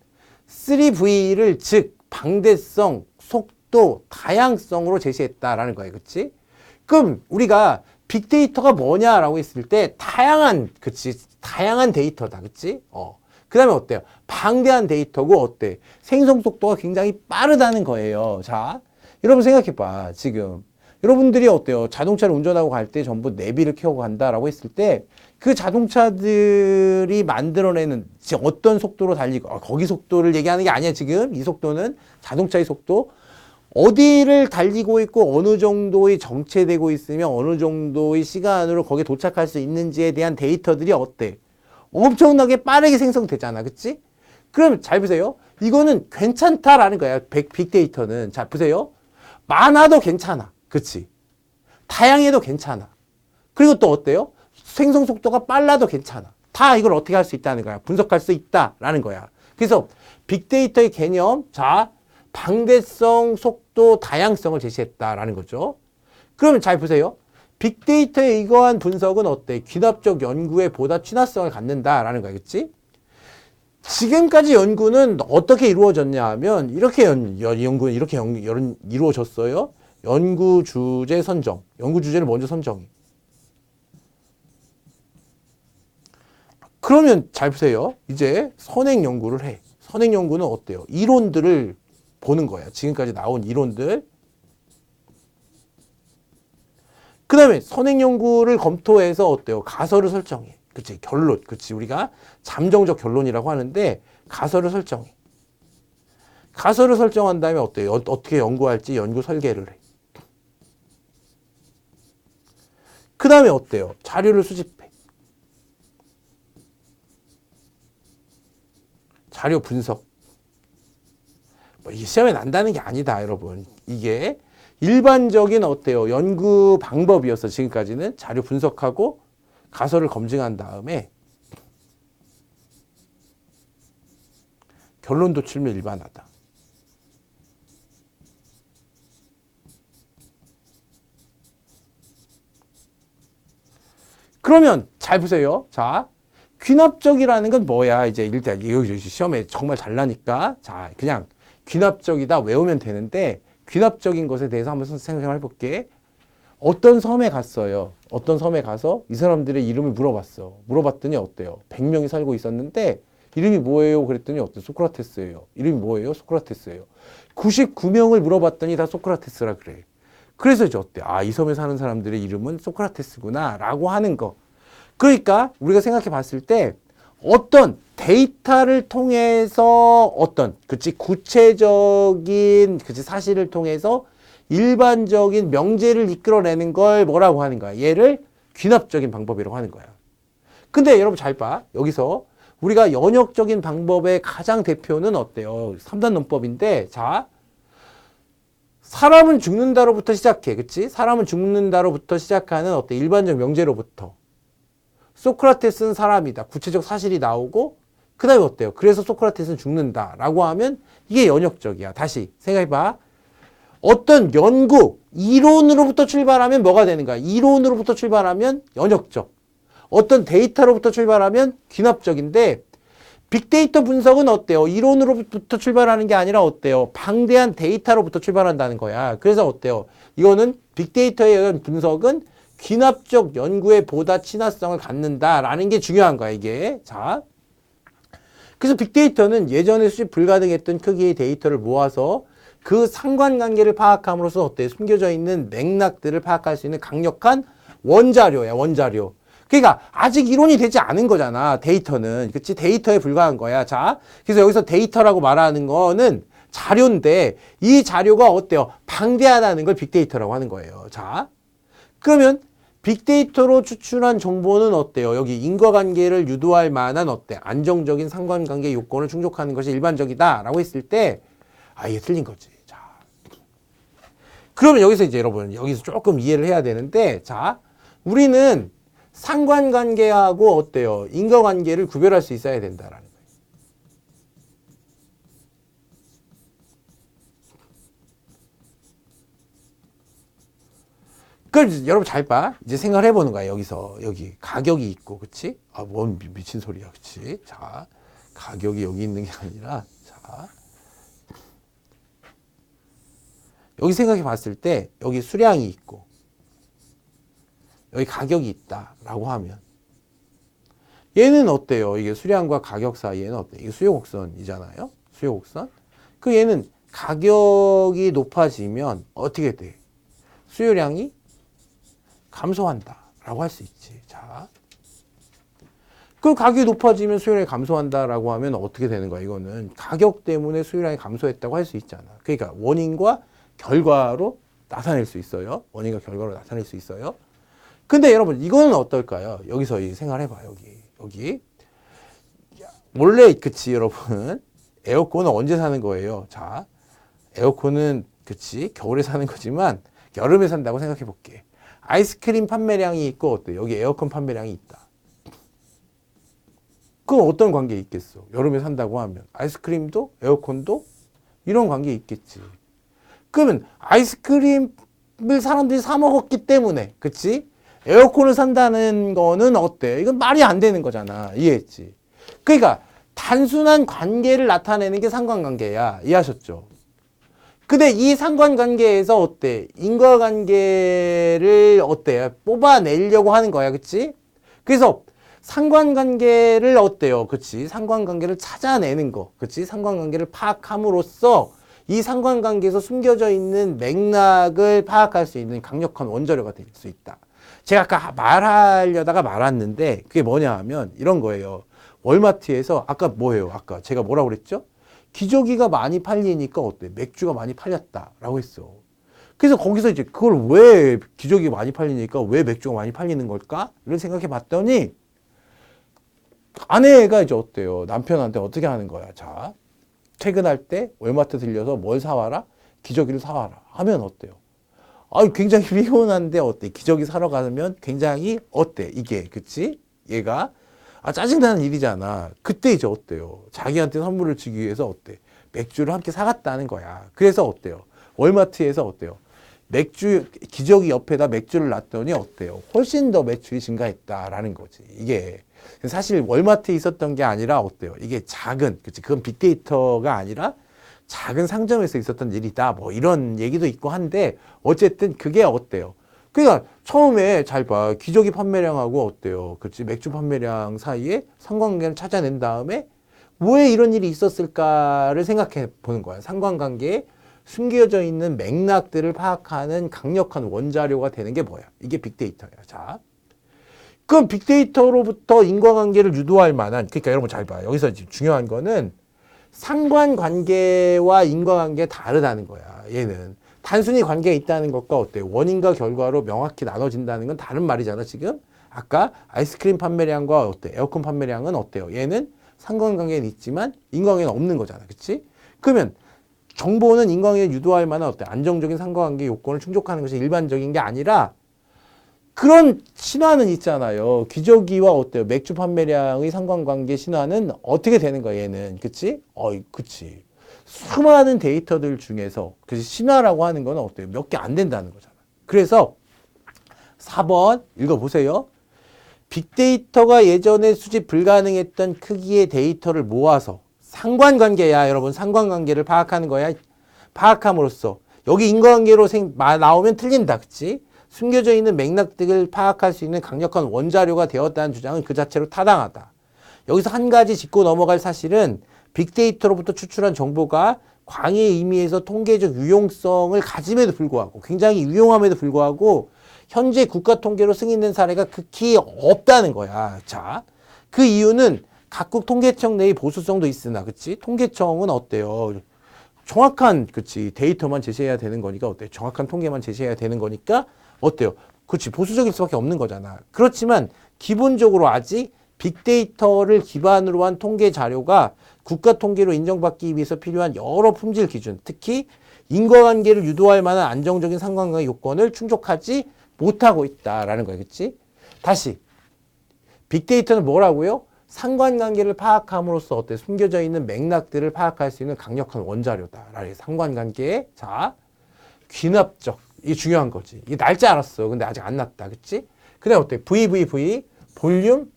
Speaker 1: 3V를 즉 방대성, 속도, 다양성으로 제시했다라는 거예요, 그치? 그럼 우리가 빅데이터가 뭐냐라고 했을 때 다양한, 그치? 다양한 데이터다, 그치? 그 다음에 어때요? 방대한 데이터고 어때? 생성 속도가 굉장히 빠르다는 거예요. 자, 여러분 생각해봐. 지금 여러분들이 어때요? 자동차를 운전하고 갈 때 전부 내비를 켜고 간다라고 했을 때 그 자동차들이 만들어내는 어떤 속도로 달리고 거기 속도를 얘기하는 게 아니야. 지금 이 속도는 자동차의 속도. 어디를 달리고 있고 어느 정도의 정체되고 있으면 어느 정도의 시간으로 거기에 도착할 수 있는지에 대한 데이터들이 어때? 엄청나게 빠르게 생성되잖아. 그치? 그럼 잘 보세요. 이거는 괜찮다라는 거야. 빅데이터는. 자, 보세요. 많아도 괜찮아. 그치? 다양해도 괜찮아. 그리고 또 어때요? 생성 속도가 빨라도 괜찮아. 다 이걸 어떻게 할 수 있다는 거야. 분석할 수 있다라는 거야. 그래서 빅데이터의 개념, 자, 방대성, 속도, 다양성을 제시했다라는 거죠. 그러면 잘 보세요. 빅데이터에 이거한 분석은 어때? 귀납적 연구에 보다 친화성을 갖는다라는 거겠지? 지금까지 연구는 어떻게 이루어졌냐 하면 이렇게 연구는 이렇게 이루어졌어요. 연구 주제 선정. 연구 주제를 먼저 선정해. 그러면 잘 보세요. 이제 선행 연구를 해. 선행 연구는 어때요? 이론들을 보는 거야. 지금까지 나온 이론들. 그 다음에 선행 연구를 검토해서 어때요? 가설을 설정해. 그치? 결론. 그치? 우리가 잠정적 결론이라고 하는데 가설을 설정해. 가설을 설정한 다음에 어때요? 어떻게 연구할지 연구 설계를 해. 그 다음에 어때요? 자료를 수집해. 자료 분석. 이게 시험에 난다는 게 아니다, 여러분. 이게 일반적인 어때요? 연구 방법이었어, 지금까지는. 자료 분석하고 가설을 검증한 다음에 결론 도출면 일반화다. 그러면 잘 보세요. 자, 귀납적이라는 건 뭐야? 이제 일단 이거 시험에 정말 잘 나니까 자, 그냥 귀납적이다 외우면 되는데 귀납적인 것에 대해서 한번 생각해 볼게. 어떤 섬에 갔어요. 어떤 섬에 가서 이 사람들의 이름을 물어봤어. 물어봤더니 어때요? 100명이 살고 있었는데 이름이 뭐예요? 그랬더니 어때요? 소크라테스예요. 이름이 뭐예요? 소크라테스예요. 99명을 물어봤더니 다 소크라테스라 그래. 그래서 이제 어때? 아, 이 섬에 사는 사람들의 이름은 소크라테스구나 라고 하는 거. 그러니까 우리가 생각해 봤을 때 어떤 데이터를 통해서 어떤 그치 구체적인 그치 사실을 통해서 일반적인 명제를 이끌어내는 걸 뭐라고 하는 거야? 얘를 귀납적인 방법이라고 하는 거야. 근데 여러분 잘 봐. 여기서 우리가 연역적인 방법의 가장 대표는 어때요? 3단 논법인데 자, 사람은 죽는다로부터 시작해. 그치? 사람은 죽는다로부터 시작하는 어때? 일반적 명제로부터. 소크라테스는 사람이다. 구체적 사실이 나오고 그 다음에 어때요? 그래서 소크라테스는 죽는다라고 하면 이게 연역적이야. 다시 생각해봐. 어떤 연구, 이론으로부터 출발하면 뭐가 되는 거야? 이론으로부터 출발하면 연역적. 어떤 데이터로부터 출발하면 귀납적인데 빅데이터 분석은 어때요? 이론으로부터 출발하는 게 아니라 어때요? 방대한 데이터로부터 출발한다는 거야. 그래서 어때요? 이거는 빅데이터에 의한 분석은 귀납적 연구에 보다 친화성을 갖는다라는 게 중요한 거야, 이게. 자. 그래서 빅데이터는 예전에 수집 불가능했던 크기의 데이터를 모아서 그 상관관계를 파악함으로써 어때? 숨겨져 있는 맥락들을 파악할 수 있는 강력한 원자료야, 원자료. 그러니까 아직 이론이 되지 않은 거잖아, 데이터는. 그치? 데이터에 불과한 거야. 자, 그래서 여기서 데이터라고 말하는 거는 자료인데 이 자료가 어때요? 방대하다는 걸 빅데이터라고 하는 거예요. 자, 그러면 빅데이터로 추출한 정보는 어때요? 여기 인과관계를 유도할 만한 어때? 안정적인 상관관계 요건을 충족하는 것이 일반적이다 라고 했을 때 이게 틀린 거지. 자, 그러면 여기서 이제 여러분 여기서 조금 이해를 해야 되는데, 자, 우리는 상관관계하고 어때요? 인과관계를 구별할 수 있어야 된다라는 거예요. 그걸 여러분 잘 봐. 이제 생각을 해보는 거야. 여기서 여기 가격이 있고, 그치? 뭔 미친 소리야, 그치? 자, 가격이 여기 있는 게 아니라, 자, 여기 생각해 봤을 때 여기 수량이 있고 여기 가격이 있다라고 하면 얘는 어때요? 이게 수량과 가격 사이에는 어때요? 이게 수요곡선이잖아요. 수요곡선. 그 얘는 가격이 높아지면 어떻게 돼? 수요량이 감소한다라고 할 수 있지. 자, 그 가격이 높아지면 수요량이 감소한다라고 하면 어떻게 되는 거야? 이거는 가격 때문에 수요량이 감소했다고 할 수 있잖아. 그러니까 원인과 결과로 나타낼 수 있어요. 원인과 결과로 나타낼 수 있어요. 근데 여러분 이거는 어떨까요? 여기서 생각을 해봐. 여기 원래 그치 여러분 에어컨은 언제 사는 거예요? 자, 에어컨은 그치 겨울에 사는 거지만 여름에 산다고 생각해 볼게. 아이스크림 판매량이 있고 어때? 여기 에어컨 판매량이 있다. 그럼 어떤 관계 있겠어? 여름에 산다고 하면 아이스크림도 에어컨도 이런 관계 있겠지. 그러면 아이스크림을 사람들이 사 먹었기 때문에, 그치? 에어컨을 산다는 거는 어때? 이건 말이 안 되는 거잖아. 이해했지? 그러니까 단순한 관계를 나타내는 게 상관관계야. 이해하셨죠? 근데 이 상관관계에서 어때? 인과관계를 어때? 뽑아내려고 하는 거야. 그치? 그래서 상관관계를 어때요? 그치? 상관관계를 찾아내는 거. 그치? 상관관계를 파악함으로써 이 상관관계에서 숨겨져 있는 맥락을 파악할 수 있는 강력한 원자료가 될 수 있다. 제가 아까 말하려다가 말았는데 그게 뭐냐 하면 이런 거예요. 월마트에서 아까 뭐예요? 아까 제가 뭐라고 그랬죠? 기저귀가 많이 팔리니까 어때? 맥주가 많이 팔렸다라고 했어. 그래서 거기서 이제 그걸 왜 기저귀가 많이 팔리니까 왜 맥주가 많이 팔리는 걸까? 이런 생각해 봤더니 아내가 이제 어때요? 남편한테 어떻게 하는 거야? 자, 퇴근할 때 월마트 들려서 뭘 사와라? 기저귀를 사와라. 하면 어때요? 굉장히 피곤한데 어때? 기저귀 사러 가면 굉장히 어때? 이게, 그치? 얘가 짜증나는 일이잖아. 그때 이제 어때요? 자기한테 선물을 주기 위해서 어때? 맥주를 함께 사갔다는 거야. 그래서 어때요? 월마트에서 어때요? 기저귀 옆에다 맥주를 놨더니 어때요? 훨씬 더 매출이 증가했다라는 거지. 이게 사실 월마트에 있었던 게 아니라 어때요? 이게 작은, 그치? 그건 빅데이터가 아니라 작은 상점에서 있었던 일이다. 뭐 이런 얘기도 있고 한데 어쨌든 그게 어때요? 그러니까 처음에 잘 봐. 기저귀 판매량하고 어때요? 그치? 맥주 판매량 사이에 상관관계를 찾아낸 다음에 왜 이런 일이 있었을까를 생각해 보는 거야. 상관관계에 숨겨져 있는 맥락들을 파악하는 강력한 원자료가 되는 게 뭐야? 이게 빅데이터야. 자, 그럼 빅데이터로부터 인과관계를 유도할 만한, 그러니까 여러분 잘 봐요. 여기서 중요한 거는 상관관계와 인과관계 다르다는 거야. 얘는 단순히 관계가 있다는 것과 어때요? 원인과 결과로 명확히 나눠진다는 건 다른 말이잖아. 지금 아까 아이스크림 판매량과 어때? 에어컨 판매량은 어때요? 얘는 상관관계는 있지만 인과관계는 없는 거잖아. 그치? 그러면 정보는 인과관계를 유도할 만한 어때? 안정적인 상관관계 요건을 충족하는 것이 일반적인 게 아니라 그런 신화는 있잖아요. 기저귀와 어때요? 맥주 판매량의 상관관계 신화는 어떻게 되는 거야, 얘는. 그치? 그치. 수많은 데이터들 중에서, 그치? 신화라고 하는 건 어때요? 몇 개 안 된다는 거잖아. 그래서 4번 읽어보세요. 빅데이터가 예전에 수집 불가능했던 크기의 데이터를 모아서 상관관계야, 여러분. 상관관계를 파악하는 거야. 파악함으로써. 여기 인과관계로 나오면 틀린다. 그치? 숨겨져 있는 맥락들을 파악할 수 있는 강력한 원자료가 되었다는 주장은 그 자체로 타당하다. 여기서 한 가지 짚고 넘어갈 사실은 빅데이터로부터 추출한 정보가 광의의 의미에서 통계적 유용성을 가짐에도 불구하고 굉장히 유용함에도 불구하고 현재 국가 통계로 승인된 사례가 극히 없다는 거야. 자, 그 이유는 각국 통계청 내의 보수성도 있으나, 그치? 통계청은 어때요? 정확한, 그치? 데이터만 제시해야 되는 거니까 어때요? 정확한 통계만 제시해야 되는 거니까 어때요? 그렇지. 보수적일 수밖에 없는 거잖아. 그렇지만 기본적으로 아직 빅데이터를 기반으로 한 통계 자료가 국가 통계로 인정받기 위해서 필요한 여러 품질 기준, 특히 인과관계를 유도할 만한 안정적인 상관관계 요건을 충족하지 못하고 있다라는 거예요. 그렇지? 다시 빅데이터는 뭐라고요? 상관관계를 파악함으로써 어때? 숨겨져 있는 맥락들을 파악할 수 있는 강력한 원자료다. 상관관계의 자 귀납적. 이게 중요한 거지. 이게 날짜 알았어. 근데 아직 안 났다. 그치? 그 다음에 어때? VVV, 볼륨,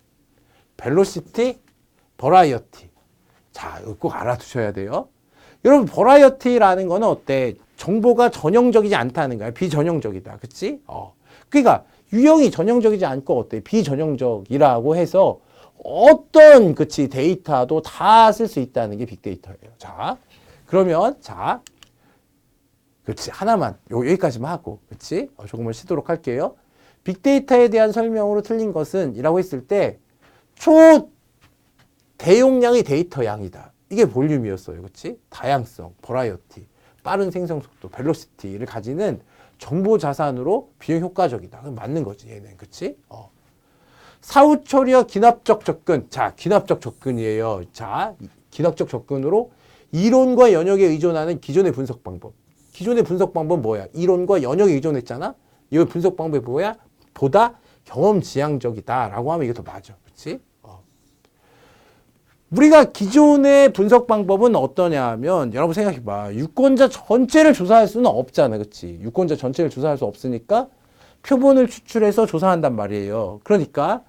Speaker 1: 벨로시티, 버라이어티. 자, 이거 꼭 알아두셔야 돼요. 여러분, 버라이어티라는 거는 어때? 정보가 전형적이지 않다는 거야. 비전형적이다. 그치? 그러니까 유형이 전형적이지 않고 어때? 비전형적이라고 해서 어떤 그치 데이터도 다 쓸 수 있다는 게 빅데이터예요. 자, 그러면 자, 그렇지 하나만 여기까지만 하고, 그렇지? 조금만 쉬도록 할게요. 빅데이터에 대한 설명으로 틀린 것은 이라고 했을 때 초대용량의 데이터 양이다. 이게 볼륨이었어요, 그렇지? 다양성, 버라이어티, 빠른 생성 속도, 벨로시티를 가지는 정보 자산으로 비용 효과적이다. 맞는 거지, 얘는, 그렇지? 사후 처리와 기납적 접근. 자, 기납적 접근이에요. 자, 기납적 접근으로 이론과 연역에 의존하는 기존의 분석 방법. 기존의 분석 방법은 뭐야? 이론과 연역에 의존했잖아? 이 분석 방법이 뭐야? 보다 경험지향적이다라고 하면 이게 더 맞아. 그렇지? 우리가 기존의 분석 방법은 어떠냐 하면 여러분 생각해봐. 유권자 전체를 조사할 수는 없잖아. 그렇지? 유권자 전체를 조사할 수 없으니까 표본을 추출해서 조사한단 말이에요. 그러니까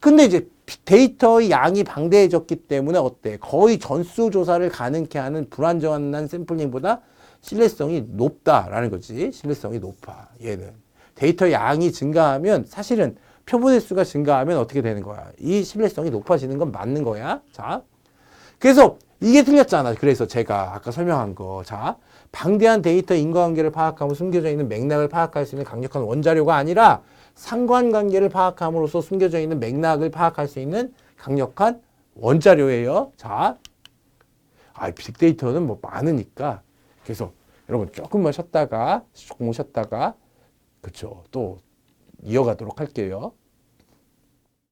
Speaker 1: 근데 이제 데이터의 양이 방대해졌기 때문에 어때? 거의 전수 조사를 가능케 하는 불안정한 샘플링보다 신뢰성이 높다라는 거지. 신뢰성이 높아. 얘는. 데이터 양이 증가하면 사실은 표본의 수가 증가하면 어떻게 되는 거야? 이 신뢰성이 높아지는 건 맞는 거야. 자. 그래서 이게 틀렸잖아. 그래서 제가 아까 설명한 거. 자. 방대한 데이터 인과관계를 파악하면 숨겨져 있는 맥락을 파악할 수 있는 강력한 원자료가 아니라 상관관계를 파악함으로써 숨겨져 있는 맥락을 파악할 수 있는 강력한 원자료예요. 자. 빅데이터는 뭐 많으니까. 그래서 여러분 조금만 쉬었다가 그쵸 또 이어가도록 할게요.